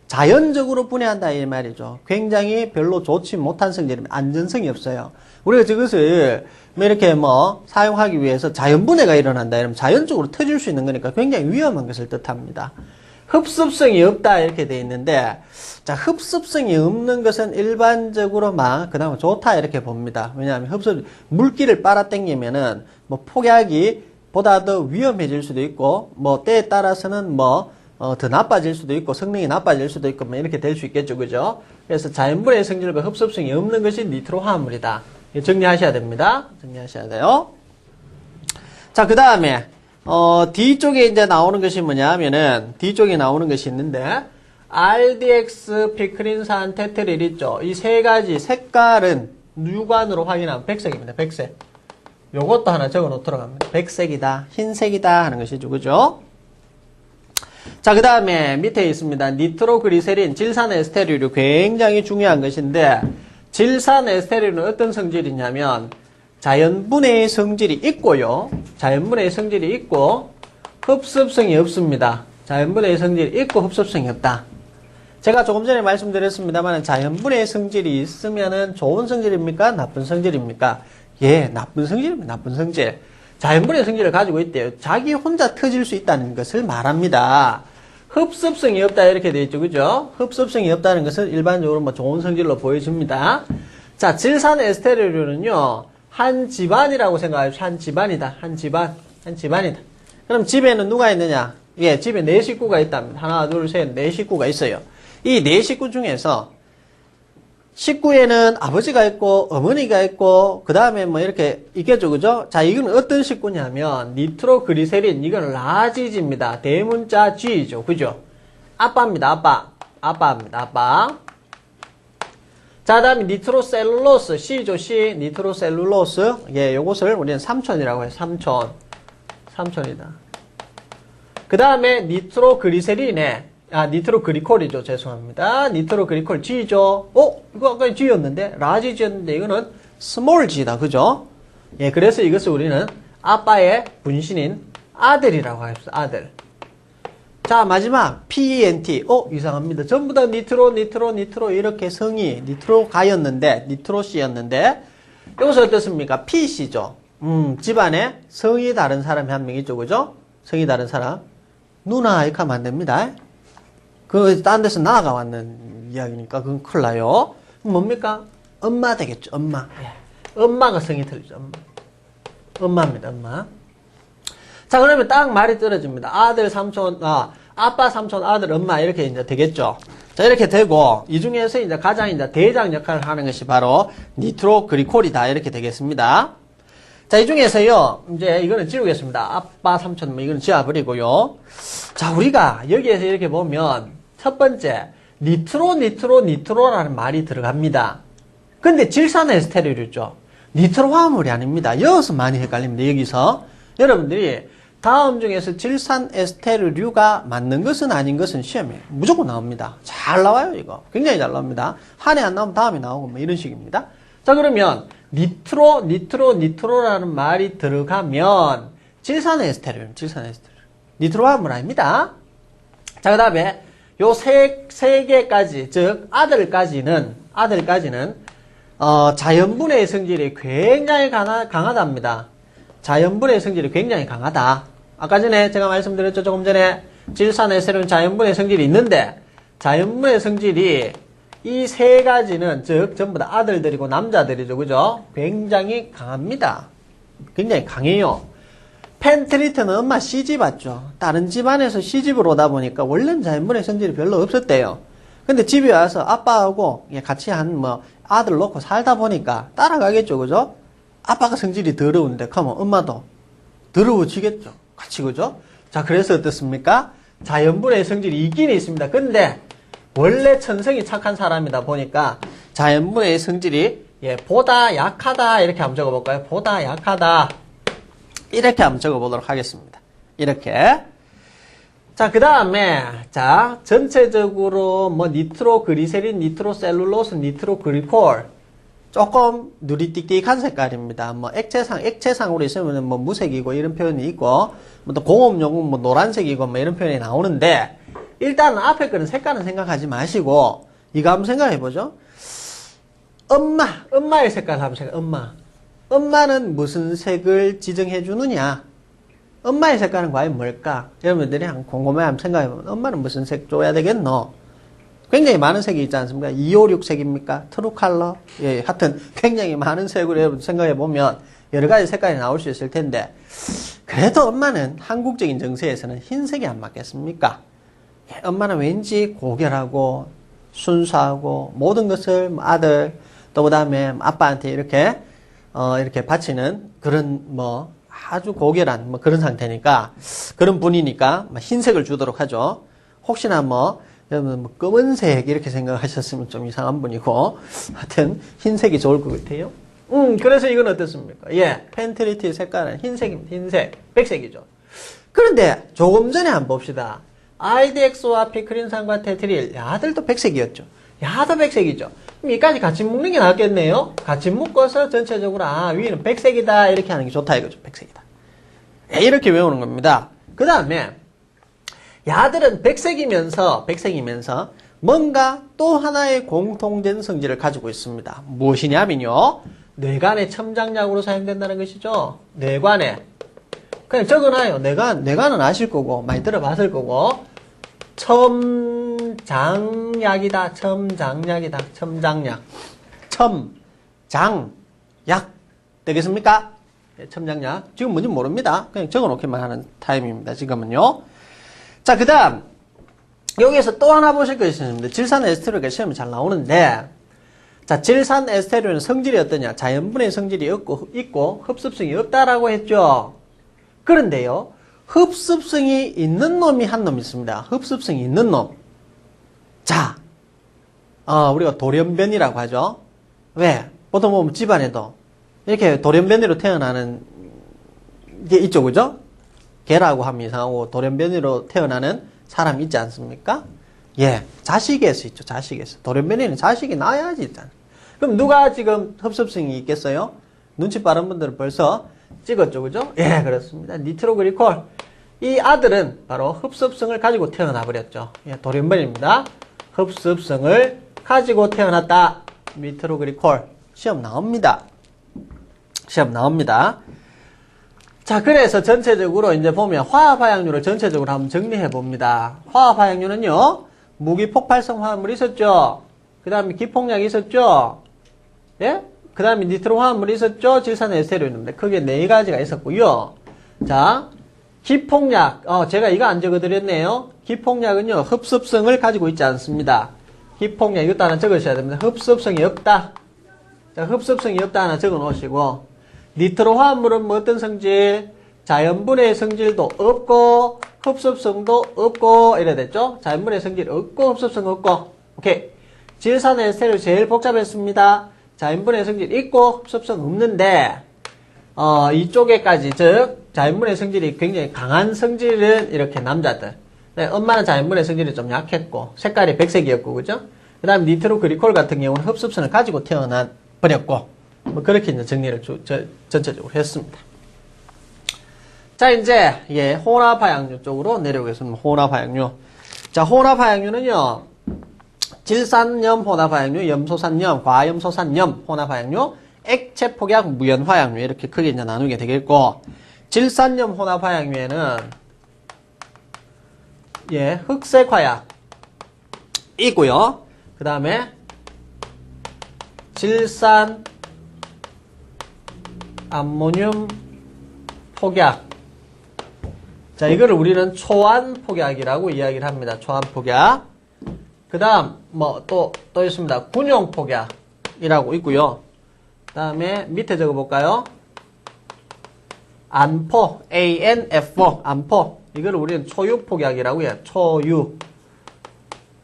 자연적으로 분해한다 이 말이죠. 굉장히 별로 좋지 못한 성질입니다. 안전성이 없어요. 우리가 저것을 이렇게 사용하기 위해서 자연분해가 일어난다 이러면 자연적으로 터질 수 있는 거니까 굉장히 위험한 것을 뜻합니다. 흡습성이 없다 이렇게 돼 있는데, 자, 흡습성이 없는 것은 일반적으로 그나마 좋다 이렇게 봅니다. 왜냐하면 물기를 빨아당기면은 폭약이 보다 더 위험해질 수도 있고, 때에 따라서는 더 나빠질 수도 있고, 성능이 나빠질 수도 있고, 이렇게 될 수 있겠죠. 그죠? 그래서 자연분해 성질과 흡습성이 없는 것이 니트로 화합물이다. 정리하셔야 됩니다. 정리하셔야 돼요. 자, 그 다음에, 뒤쪽에 이제 나오는 것이 뭐냐 하면은, 뒤쪽에 나오는 것이 있는데, RDX, 피크린산, 테트릴 있죠? 이 세 가지 색깔은 육안으로 확인하면 백색입니다. 백색. 요것도 하나 적어 놓도록 합니다. 백색이다, 흰색이다 하는 것이죠. 그죠? 자, 그 다음에 밑에 있습니다. 니트로그리세린, 질산에스테르류 굉장히 중요한 것인데, 질산에스테르류는 어떤 성질이냐면, 자연분해의 성질이 있고요. 자연분해의 성질이 있고, 흡습성이 없습니다. 자연분해의 성질이 있고, 흡습성이 없다. 제가 조금 전에 말씀드렸습니다만, 자연분해의 성질이 있으면은 좋은 성질입니까? 나쁜 성질입니까? 예, 나쁜 성질입니다. 나쁜 성질. 자연분해 성질을 가지고 있대요. 자기 혼자 터질 수 있다는 것을 말합니다. 흡습성이 없다 이렇게 되어 있죠. 그죠? 흡습성이 없다는 것은 일반적으로 좋은 성질로 보여집니다. 자, 질산에스테르류는요. 한 집안이라고 생각하십시오. 한 집안이다. 한 집안이다. 그럼 집에는 누가 있느냐? 예, 집에 4식구가 있답니다. 하나, 둘, 셋, 4식구가 있어요. 이 네 식구 중에서 식구에는 아버지가 있고 어머니가 있고 그 다음에 뭐 이렇게 있겠죠, 그죠? 자, 이건 어떤 식구냐면 니트로그리세린, 이건 라지지입니다. 대문자 G죠, 그죠? 아빠입니다, 아빠. 아빠입니다, 아빠. 자, 다음에 니트로셀룰로스 C죠, C. 니트로셀룰로스. 예, 요것을 우리는 삼촌이라고 해요. 삼촌이다. 그 다음에 니트로그리세린에 니트로그리콜이죠. 죄송합니다. 니트로그리콜 G죠. 이거 아까 G였는데 라지 G였는데 이거는 스몰 G다. 그죠? 예, 그래서 이것을 우리는 아빠의 분신인 아들이라고 합시다. 아들. 자, 마지막 PENT. 이상합니다. 전부 다 니트로 이렇게 성이 니트로가였는데 니트로씨였는데 이것은 어떻습니까? PC죠. 집안에 성이 다른 사람이 한 명 있죠. 그죠? 성이 다른 사람. 누나 이렇게 하면 안 됩니다. 딴 데서 나아가 왔는 이야기니까 그건 큰일 나요. 뭡니까? 엄마 되겠죠. 엄마. 엄마가 성이 틀리죠. 엄마입니다. 엄마. 자, 그러면 딱 말이 떨어집니다. 아들, 삼촌, 아빠, 삼촌, 아들, 엄마 이렇게 이제 되겠죠. 자, 이렇게 되고 이 중에서 이제 가장 이제 대장 역할을 하는 것이 바로 니트로그리콜이다 이렇게 되겠습니다. 자, 이 중에서요, 이제 이거는 지우겠습니다. 아빠, 삼촌, 이거는 지워버리고요. 자, 우리가 여기에서 이렇게 보면 첫 번째 니트로라는 말이 들어갑니다. 근데 질산에스테르류죠. 니트로 화합물이 아닙니다. 여기서 많이 헷갈립니다. 여기서 여러분들이 다음 중에서 질산에스테르류가 맞는 것은 아닌 것은 시험에 무조건 나옵니다. 잘 나와요, 이거. 굉장히 잘 나옵니다. 한 해 안 나오면 다음에 나오고 뭐 이런 식입니다. 자, 그러면 니트로라는 말이 들어가면 질산에스테르. 니트로 화합물 아닙니다. 자, 그 다음에 요 세 개까지, 즉 아들까지는 자연분해의 성질이 굉장히 강하답니다. 자연분해의 성질이 굉장히 강하다. 아까 전에 제가 말씀드렸죠. 조금 전에 질산에스테르는 자연분해의 성질이 있는데 자연분해의 성질이 이 세 가지는 즉 전부 다 아들들이고 남자들이죠. 그죠? 굉장히 강합니다. 굉장히 강해요. 펜트리트는 엄마 시집 왔죠. 다른 집안에서 시집을 오다 보니까 원래는 자연분해의 성질이 별로 없었대요. 근데 집에 와서 아빠하고 같이 아들 놓고 살다 보니까 따라가겠죠. 그죠? 아빠가 성질이 더러운데 그러면 엄마도 더러워지겠죠. 같이. 그죠? 자, 그래서 어떻습니까? 자연분해의 성질이 있긴 있습니다. 근데 원래 천성이 착한 사람이다 보니까 자연분해의 성질이 보다 약하다 이렇게 한번 적어볼까요? 보다 약하다 이렇게 한번 적어보도록 하겠습니다. 이렇게. 자, 그 다음에 전체적으로 니트로그리세린, 니트로셀룰로스, 니트로그리콜 조금 누리띡띡한 색깔입니다. 액체상으로 있으면 무색이고 이런 표현이 있고 또 공업용은 노란색이고 이런 표현이 나오는데 일단 앞에 거는 색깔은 생각하지 마시고 이거 한번 생각해보죠. 엄마의 색깔 한번 생각해. 엄마는 무슨 색을 지정해 주느냐? 엄마의 색깔은 과연 뭘까? 여러분들이 궁금해 한번 생각해보면 엄마는 무슨 색 줘야 되겠노? 굉장히 많은 색이 있지 않습니까? 256 색입니까? 트루 컬러? 예, 하여튼 굉장히 많은 색으로 여러분 생각해보면 여러 가지 색깔이 나올 수 있을 텐데 그래도 엄마는 한국적인 정서에서는 흰색이 안 맞겠습니까? 엄마는 왠지 고결하고 순수하고 모든 것을 아들 또 그 다음에 아빠한테 이렇게 바치는 그런 아주 고결한 그런 상태니까 그런 분이니까 흰색을 주도록 하죠. 혹시나 여러분 검은색 이렇게 생각하셨으면 좀 이상한 분이고 하여튼 흰색이 좋을 것 같아요. 그래서 이건 어떻습니까? 펜트리트의 색깔은 흰색입니다. 흰색, 백색이죠. 그런데 조금 전에 한번 봅시다. IDX와 피크린산과 테트릴, 야들도 백색이었죠. 야도 백색이죠. 그럼 이까지 같이 묶는 게 낫겠네요. 같이 묶어서 전체적으로 위는 백색이다 이렇게 하는 게 좋다 이거죠. 백색이다. 이렇게 외우는 겁니다. 그 다음에 야들은 백색이면서 뭔가 또 하나의 공통된 성질을 가지고 있습니다. 무엇이냐면요. 뇌간의 첨장약으로 사용된다는 것이죠. 뇌간에. 그냥 적어놔요. 뇌간은 아실 거고 많이 들어봤을 거고 첨장약이다. 첨장약. 되겠습니까? 첨장약. 지금 뭔지 모릅니다. 그냥 적어놓기만 하는 타임입니다. 지금은요. 자, 그 다음 여기에서 또 하나 보실 것이 있습니다. 질산 에스테로가 시험에 잘 나오는데, 자, 질산 에스테로는 성질이 어떠냐? 자연분해 성질이 있고 흡습성이 없다라고 했죠. 그런데요, 흡습성이 있는 놈이 한 놈 있습니다. 흡습성이 있는 놈. 자, 우리가 돌연변이라고 하죠. 왜? 보통 보면 집안에도 이렇게 돌연변이로 태어나는 게 있죠, 그죠? 개라고 하면 이상하고 돌연변이로 태어나는 사람이 있지 않습니까? 예, 자식에서 있죠, 자식에서. 돌연변이는 자식이 나야지 있잖아. 그럼 누가 지금 흡습성이 있겠어요? 눈치 빠른 분들은 벌써 찍었죠, 그죠? 예, 그렇습니다. 니트로그리콜. 이 아들은 바로 흡습성을 가지고 태어나 버렸죠. 예, 돌연변입니다. 흡습성을 가지고 태어났다. 니트로그리콜. 시험 나옵니다. 시험 나옵니다. 자, 그래서 전체적으로 이제 보면 화합화약률을 전체적으로 한번 정리해 봅니다. 화합화약률은요, 무기폭발성 화합물이 있었죠. 그 다음에 기폭약이 있었죠. 예? 그 다음에 니트로 화합물이 있었죠. 질산 에스테로인입니다. 크게 4가지가 있었고요. 자, 기폭약. 제가 이거 안 적어드렸네요. 기폭약은요, 흡습성을 가지고 있지 않습니다. 기폭약, 이것도 하나 적으셔야 됩니다. 흡습성이 없다. 자, 흡습성이 없다 하나 적어 놓으시고, 니트로 화합물은 뭐 어떤 성질? 자연분해 성질도 없고, 흡습성도 없고, 이래 됐죠? 자연분해 성질 없고, 흡습성 없고. 오케이. 질산 에스테로 제일 복잡했습니다. 자연분해 성질 있고, 흡습성 없는데, 이쪽에까지, 즉, 자연분해 성질이 굉장히 강한 성질은 이렇게 남자들. 네, 엄마는 자연분해 성질이 좀 약했고, 색깔이 백색이었고, 그죠? 그 다음 니트로 그리콜 같은 경우는 흡습성을 가지고 태어나 버렸고, 뭐 그렇게 이제 정리를 전체적으로 했습니다. 자, 이제 예, 혼합화약류 쪽으로 내려오겠습니다. 혼합화약류. 자, 혼합화약류는요, 질산염 혼합화약류, 염소산염, 과염소산염 혼합화약류, 액체폭약, 무연화약류 이렇게 크게 이제 나누게 되겠고, 질산염 혼합화약류에는 예, 흑색화약 있고요. 그 다음에 질산 암모늄 폭약. 자, 이거를 우리는 초안 폭약이라고 이야기를 합니다. 초안 폭약. 그 다음, 또 있습니다. 군용 폭약이라고 있고요. 그 다음에 밑에 적어볼까요? 안포, ANF4, 안포. 이거를 우리는 초유 폭약이라고 해요. 초유.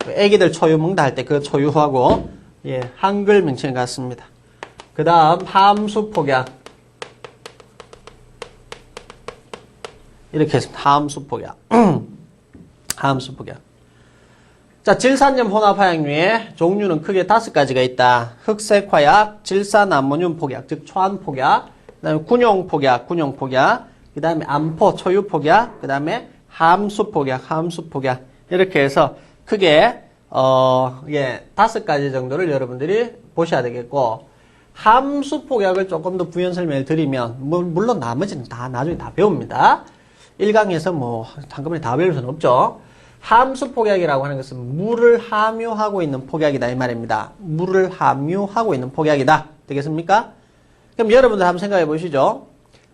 애기들 초유 먹다 할 때 그 초유하고, 예, 한글 명칭 같습니다. 그 다음, 함수 폭약. 이렇게 했습니다. 함수 폭약. 함수 폭약. 자, 질산염 혼합화약류의 종류는 크게 5가지가 있다. 흑색화약, 질산암모늄 폭약, 즉 초안 폭약, 그 다음에 군용 폭약, 그 다음에 암포, 초유 폭약, 그 다음에 함수 폭약, 함수 폭약. 이렇게 해서 크게, 5가지 정도를 여러분들이 보셔야 되겠고, 함수 폭약을 조금 더 부연 설명을 드리면, 물론 나머지는 다 나중에 다 배웁니다. 1강에서 한꺼번에 다 배울 수는 없죠. 함수 폭약이라고 하는 것은 물을 함유하고 있는 폭약이다 이 말입니다. 물을 함유하고 있는 폭약이다. 되겠습니까? 그럼 여러분들 한번 생각해 보시죠.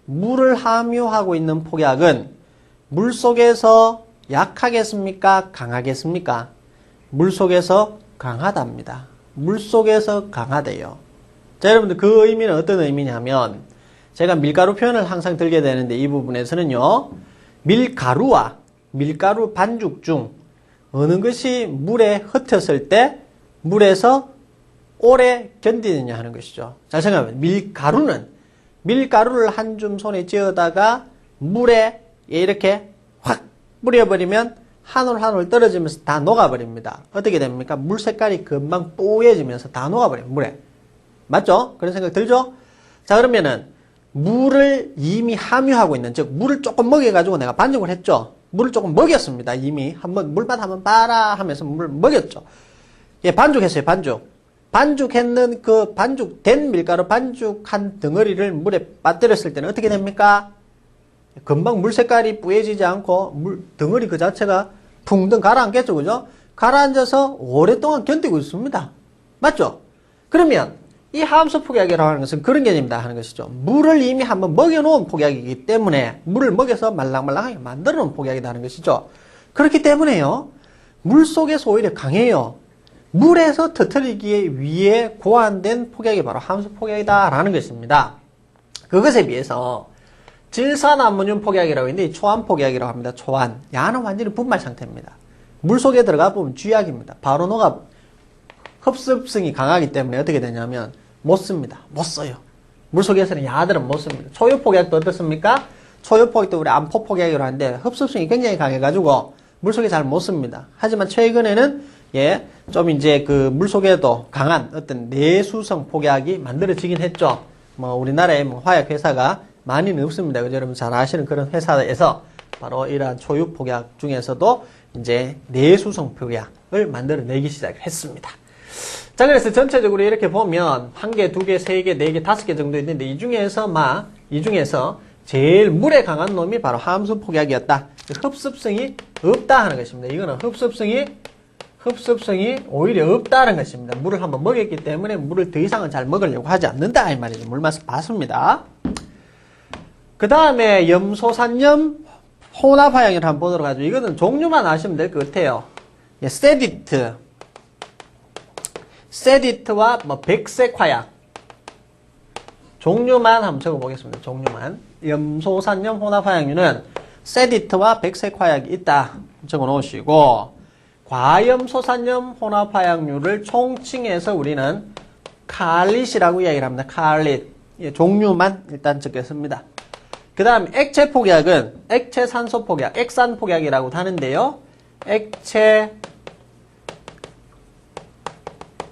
물을 함유하고 있는 폭약은 물 속에서 약하겠습니까? 강하겠습니까? 물 속에서 강하답니다. 물 속에서 강하대요. 자, 여러분들 그 의미는 어떤 의미냐면, 제가 밀가루 표현을 항상 들게 되는데 이 부분에서는요, 밀가루와 밀가루 반죽 중 어느 것이 물에 흩었을 때 물에서 오래 견디느냐 하는 것이죠. 잘 생각해보면 밀가루를 한 줌 손에 쥐어다가 물에 이렇게 확 뿌려버리면 한 올 한 올 떨어지면서 다 녹아버립니다. 어떻게 됩니까? 물 색깔이 금방 뽀얘지면서 다 녹아버려요, 물에. 맞죠? 그런 생각 들죠? 자, 그러면은 물을 이미 함유하고 있는, 즉 물을 조금 먹여가지고 내가 반죽을 했죠. 물을 조금 먹였습니다. 이미 한번 물맛 한번 봐라 하면서 물을 먹였죠. 예, 반죽했어요. 반죽했는 그 반죽된 밀가루 반죽한 덩어리를 물에 빠뜨렸을 때는 어떻게 됩니까? 금방 물 색깔이 뿌얘지지 않고 물 덩어리 그 자체가 붕덩 가라앉겠죠, 그죠? 가라앉아서 오랫동안 견디고 있습니다. 맞죠? 그러면 이 함수 폭약이라고 하는 것은 그런 개념이다 하는 것이죠. 물을 이미 한번 먹여놓은 폭약이기 때문에 물을 먹여서 말랑말랑하게 만들어놓은 폭약이다 하는 것이죠. 그렇기 때문에요, 물 속에서 오히려 강해요. 물에서 터뜨리기에 위해 고안된 폭약이 바로 함수 폭약이다라는 것입니다. 그것에 비해서 질산암모늄 폭약이라고 있는데 초안 폭약이라고 합니다. 초안. 야는 완전히 분말 상태입니다. 물 속에 들어가 보면 쥐약입니다. 바로 녹아 흡습성이 강하기 때문에 어떻게 되냐면 못 씁니다. 못 써요. 물 속에서는 야들은 못 씁니다. 초유 폭약도 어떻습니까? 초유 폭약도 우리 암포 폭약이라고 하는데 흡습성이 굉장히 강해가지고 물 속에 잘 못 씁니다. 하지만 최근에는 좀 이제 그 물 속에도 강한 어떤 내수성 폭약이 만들어지긴 했죠. 뭐 우리나라에 뭐 화약 회사가 많이는 없습니다. 그죠? 여러분 잘 아시는 그런 회사에서 바로 이러한 초유 폭약 중에서도 이제 내수성 폭약을 만들어내기 시작했습니다. 자, 그래서 전체적으로 이렇게 보면 1개, 2개, 3개, 4개, 5개 정도 있는데 이 중에서 제일 물에 강한 놈이 바로 함수 폭약이었다. 흡습성이 없다 하는 것입니다. 이거는 흡습성이 오히려 없다는 것입니다. 물을 한번 먹였기 때문에 물을 더 이상은 잘 먹으려고 하지 않는다 이 말이죠. 물맛을 봤습니다. 그 다음에 염소산염 혼합화약을 한번 보도록 하죠. 이거는 종류만 아시면 될 것 같아요. 세디트와 뭐 백색화약 종류만 한번 적어보겠습니다. 종류만. 염소산염 혼합화약류는 세디트와 백색화약이 있다 적어놓으시고, 과염소산염 혼합화약류를 총칭해서 우리는 칼릿이라고 이야기를 합니다. 칼릿. 종류만 일단 적겠습니다. 그 다음 액체 폭약은 액체 산소 폭약, 액산 폭약이라고 하는데요. 액체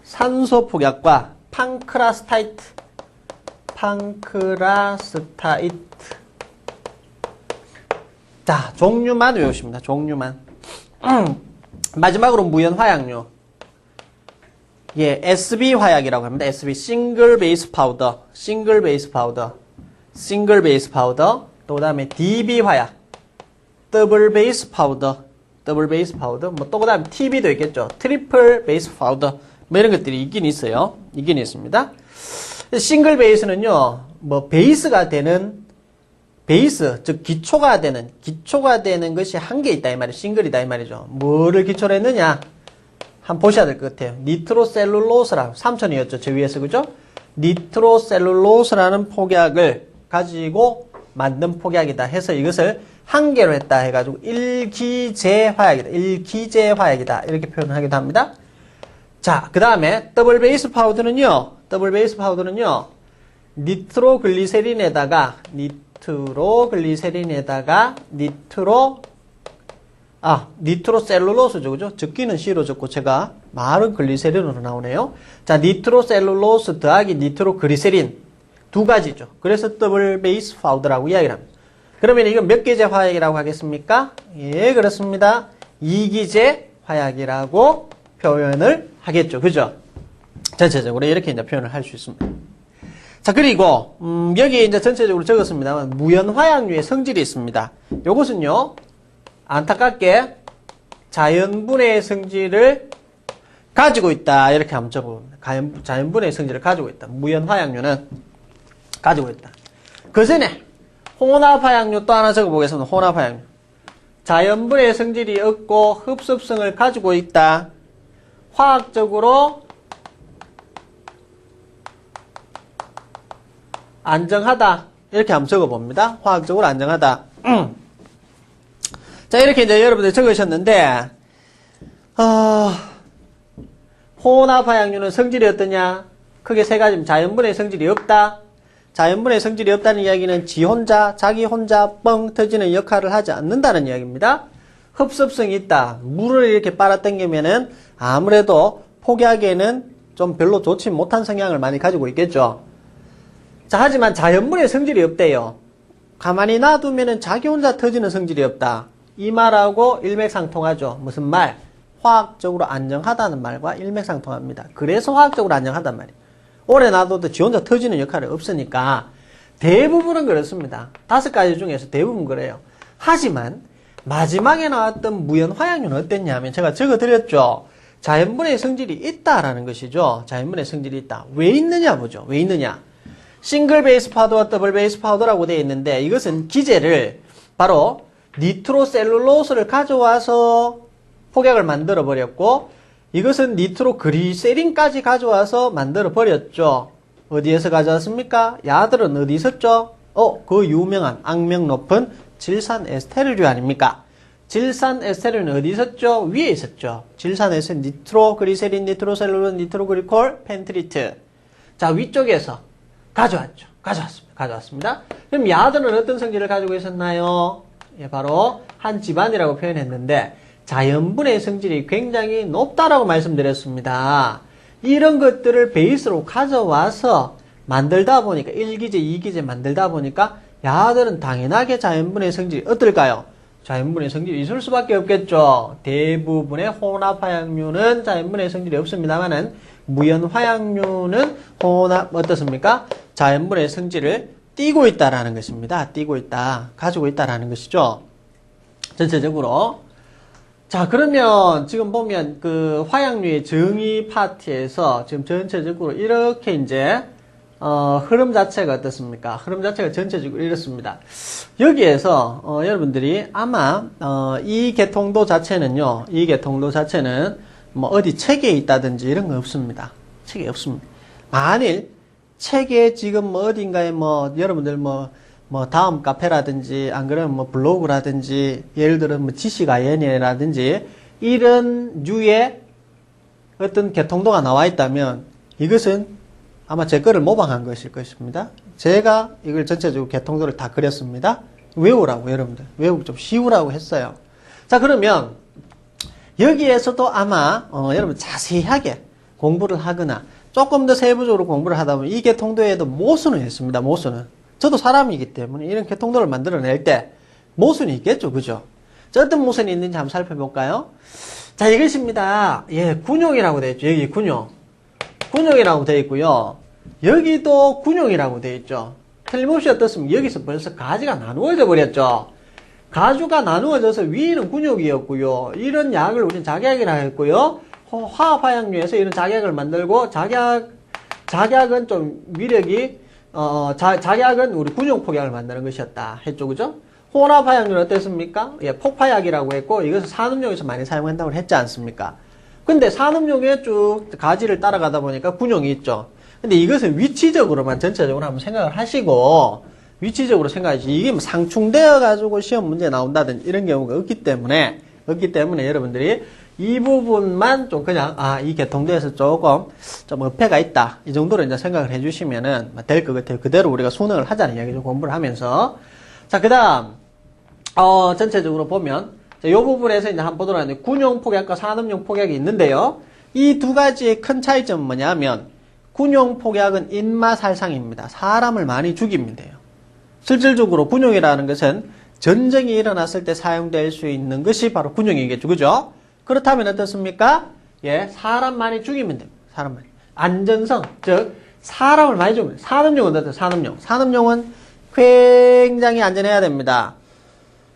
산소 폭약과 팡크라스타이트. 자, 종류만 외우십니다. 종류만. 마지막으로 무연화약류. SB 화약이라고 합니다. SB, 싱글 베이스 파우더. 또 그 다음에 DB 화약. 더블 베이스 파우더. 뭐 또 그 다음에 TB도 있겠죠. 트리플 베이스 파우더. 뭐 이런 것들이 있긴 있어요. 있긴 있습니다. 싱글 베이스는요, 뭐 베이스가 되는, 즉 기초가 되는 것이 한 개 있다 이 말이에요. 싱글이다 이 말이죠. 뭐를 기초로 했느냐? 한번 보셔야 될 것 같아요. 니트로셀룰로스라고 3000이었죠. 제 위에서 그죠? 니트로셀룰로스라는 폭약을 가지고 만든 폭약이다 해서 이것을 한 개로 했다 해가지고 일기제 화약이다 이렇게 표현하기도 합니다. 자, 그 다음에 더블 베이스 파우더는요. 니트로글리세린에다가 니트로셀룰로스죠. 그죠? 적기는 C로 적고 제가 말은 글리세린으로 나오네요. 자, 니트로셀룰로스 더하기 니트로그리세린 두 가지죠. 그래서 더블 베이스 파우더라고 이야기를 합니다. 그러면 이건 몇 기제 화약이라고 하겠습니까? 예, 그렇습니다. 2기제 화약이라고 표현을 하겠죠. 그죠? 전체적으로 이렇게 이제 표현을 할 수 있습니다. 자, 그리고 여기에 이제 전체적으로 적었습니다만 무연화약류의 성질이 있습니다. 요것은요, 안타깝게 자연분해의 성질을 가지고 있다 이렇게 한번 적어봅니다. 자연분해의 성질을 가지고 있다. 무연화약류는 가지고 있다. 그 전에 혼합화약류 또 하나 적어보겠습니다. 혼합화약류. 자연분해의 성질이 없고 흡습성을 가지고 있다. 화학적으로 안정하다. 이렇게 한번 적어봅니다. 화학적으로 안정하다. 자, 이렇게 이제 여러분들 적으셨는데, 혼합화약류는 성질이 어떠냐? 크게 세 가지입니다. 자연분해의 성질이 없다. 자연분해의 성질이 없다는 이야기는 자기 혼자 뻥 터지는 역할을 하지 않는다는 이야기입니다. 흡습성이 있다. 물을 이렇게 빨아당기면은 아무래도 폭약에는 좀 별로 좋지 못한 성향을 많이 가지고 있겠죠. 자, 하지만 자연분해의 성질이 없대요. 가만히 놔두면은 자기 혼자 터지는 성질이 없다. 이 말하고 일맥상통하죠. 무슨 말? 화학적으로 안정하다는 말과 일맥상통합니다. 그래서 화학적으로 안정하단 말이에요. 오래 놔둬도 지 혼자 터지는 역할이 없으니까 대부분은 그렇습니다. 5가지 중에서 대부분 그래요. 하지만 마지막에 나왔던 무연화약류는 어땠냐면 제가 적어드렸죠. 자연분해의 성질이 있다라는 것이죠. 자연분해의 성질이 있다. 왜 있느냐 보죠. 왜 있느냐. 싱글 베이스 파우더와 더블 베이스 파우더라고 되어 있는데 이것은 기제를 바로 니트로셀룰로스를 가져와서 폭약을 만들어 버렸고, 이것은 니트로그리세린까지 가져와서 만들어 버렸죠. 어디에서 가져왔습니까? 야들은 어디 있었죠? 그 유명한 악명 높은 질산 에스테르류 아닙니까? 질산 에스테르는 어디 있었죠? 위에 있었죠. 질산 에스테르, 니트로그리세린, 니트로셀룰론, 니트로그리콜, 펜트리트. 자, 위쪽에서 가져왔습니다. 그럼 야들은 어떤 성질을 가지고 있었나요? 예, 바로 한 집안이라고 표현했는데, 자연분해 성질이 굉장히 높다라고 말씀드렸습니다. 이런 것들을 베이스로 가져와서 만들다 보니까 1기제, 2기제 만들다 보니까 야들은 당연하게 자연분해 성질이 어떨까요? 자연분해 성질이 있을 수밖에 없겠죠. 대부분의 혼합화학류는 자연분해 성질이 없습니다만은 무연화학류는 어떻습니까? 자연분해 성질을 띠고 있다라는 것입니다. 띠고 있다, 가지고 있다라는 것이죠. 전체적으로. 자, 그러면 지금 보면 그 화약류의 정의 파트에서 지금 전체적으로 이렇게 이제 흐름 자체가 어떻습니까? 흐름 자체가 전체적으로 이렇습니다. 여기에서 여러분들이 아마 이 계통도 자체는요, 이 계통도 자체는 뭐 어디 책에 있다든지 이런 거 없습니다. 책에 없습니다. 만일 책에 지금 뭐 어딘가에 뭐 여러분들 뭐 다음 카페라든지 안 그러면 뭐 블로그라든지 예를 들어 뭐 지식IN이라든지 이런 류의 어떤 계통도가 나와 있다면 이것은 아마 제 거를 모방한 것일 것입니다. 제가 이걸 전체적으로 계통도를 다 그렸습니다. 외우라고 여러분들 외우기 좀 쉬우라고 했어요. 자, 그러면 여기에서도 아마 여러분 자세하게 공부를 하거나 조금 더 세부적으로 공부를 하다 보면 이 계통도에도 모순을 했습니다. 모순은. 저도 사람이기 때문에 이런 계통도를 만들어낼 때 모순이 있겠죠. 그죠? 자, 어떤 모순이 있는지 한번 살펴볼까요? 자, 이것입니다. 예, 군용이라고 되어 있죠. 여기 군용. 군용이라고 되어 있고요. 여기도 군용이라고 되어 있죠. 틀림없이 어떻습니까? 여기서 벌써 가지가 나누어져 버렸죠. 가주가 나누어져서 위에는 군용이었고요. 이런 약을 우리는 작약이라고 했고요. 화학화약류에서 이런 작약을 만들고 작약은 좀 위력이 작약은 우리 군용 폭약을 만드는 것이었다 했죠. 그죠? 혼합화약류는 어땠습니까? 예, 폭파약이라고 했고 이것은 산업용에서 많이 사용한다고 했지 않습니까? 근데 산업용에 쭉 가지를 따라가다 보니까 군용이 있죠. 근데 이것은 위치적으로만 전체적으로 한번 생각을 하시고 위치적으로 생각하시죠. 이게 뭐 상충되어 가지고 시험 문제 나온다든지 이런 경우가 없기 때문에 여러분들이 이 부분만 좀 그냥 이 계통도에서 조금 좀 어폐가 있다 이 정도로 이제 생각을 해주시면은 될 것 같아요. 그대로 우리가 수능을 하자는 이야기죠. 공부를 하면서. 자, 그다음 전체적으로 보면 이 부분에서 이제 한번 보도록 하는데 군용 폭약과 산업용 폭약이 있는데요. 이 두 가지의 큰 차이점은 뭐냐면 군용 폭약은 인마살상입니다. 사람을 많이 죽입니다. 실질적으로 군용이라는 것은 전쟁이 일어났을 때 사용될 수 있는 것이 바로 군용이겠죠. 그죠? 그렇다면 어떻습니까? 예, 사람 많이 죽이면 됩니다. 사람 많이. 안전성, 즉, 사람을 많이 죽이면 됩니다. 산업용은 어때요? 산업용. 산업용은 굉장히 안전해야 됩니다.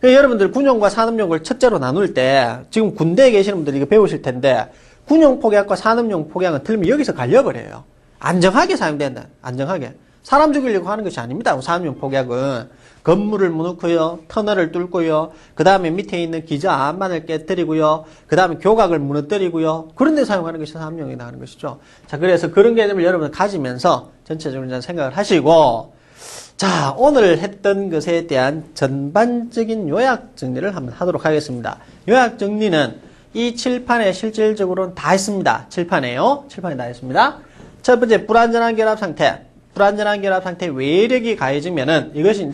여러분들 군용과 산업용을 첫째로 나눌 때, 지금 군대에 계시는 분들이 이거 배우실 텐데, 군용 폭약과 산업용 폭약은 틀리면 여기서 갈려버려요. 안정하게 사용된다. 안정하게. 사람 죽이려고 하는 것이 아닙니다. 산업용 폭약은. 건물을 무너고요, 터널을 뚫고요, 그 다음에 밑에 있는 기저 암만을 깨뜨리고요, 그 다음에 교각을 무너뜨리고요, 그런 데 사용하는 것이 산업용이 나가는 것이죠. 자, 그래서 그런 개념을 여러분 가지면서 전체적으로 생각을 하시고, 자, 오늘 했던 것에 대한 전반적인 요약 정리를 한번 하도록 하겠습니다. 요약 정리는 이 칠판에 실질적으로는 다 있습니다. 칠판에요. 칠판에 다 있습니다. 첫 번째, 불안전한 결합 상태. 불안전한 결합 상태에 외력이 가해지면은 이것이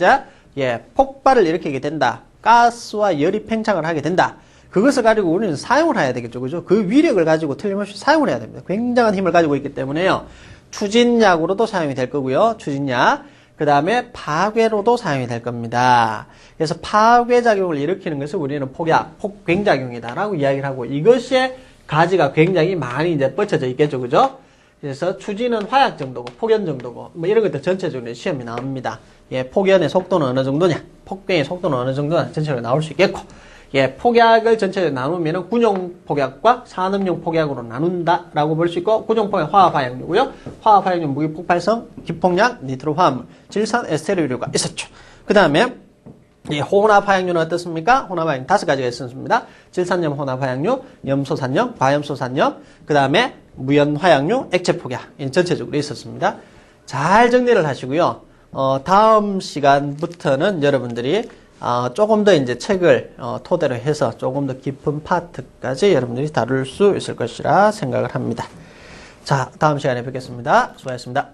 이제 폭발을 일으키게 된다. 가스와 열이 팽창을 하게 된다. 그것을 가지고 우리는 사용을 해야 되겠죠. 그죠? 그 위력을 가지고 틀림없이 사용을 해야 됩니다. 굉장한 힘을 가지고 있기 때문에요. 추진약으로도 사용이 될 거고요. 추진약. 그 다음에 파괴로도 사용이 될 겁니다. 그래서 파괴작용을 일으키는 것을 우리는 폭약, 폭괭작용이다라고 이야기를 하고 이것이 가지가 굉장히 많이 이제 뻗쳐져 있겠죠. 그죠? 그래서 추진은 화약 정도고 폭연 정도고 뭐 이런 것들 전체적으로 시험이 나옵니다. 예, 폭연의 속도는 어느 정도냐, 폭병의 속도는 어느 정도냐 전체적으로 나올 수 있겠고, 예, 폭약을 전체적으로 나누면은 군용 폭약과 산업용 폭약으로 나눈다라고 볼 수 있고, 군용 폭약 화합화약류고요. 화합화약류 무기 폭발성, 기폭약, 니트로 화합물, 질산 에스테르류가 있었죠. 그 다음에 이 혼합 화약류는 어떻습니까? 혼합 화약류 5가지가 있습니다. 질산염 혼합 화약류, 염소산염, 과염소산염, 그 다음에 무연 화약류, 액체 폭약. 전체적으로 있었습니다. 잘 정리를 하시고요. 다음 시간부터는 여러분들이 조금 더 이제 책을 토대로 해서 조금 더 깊은 파트까지 여러분들이 다룰 수 있을 것이라 생각을 합니다. 자, 다음 시간에 뵙겠습니다. 수고하셨습니다.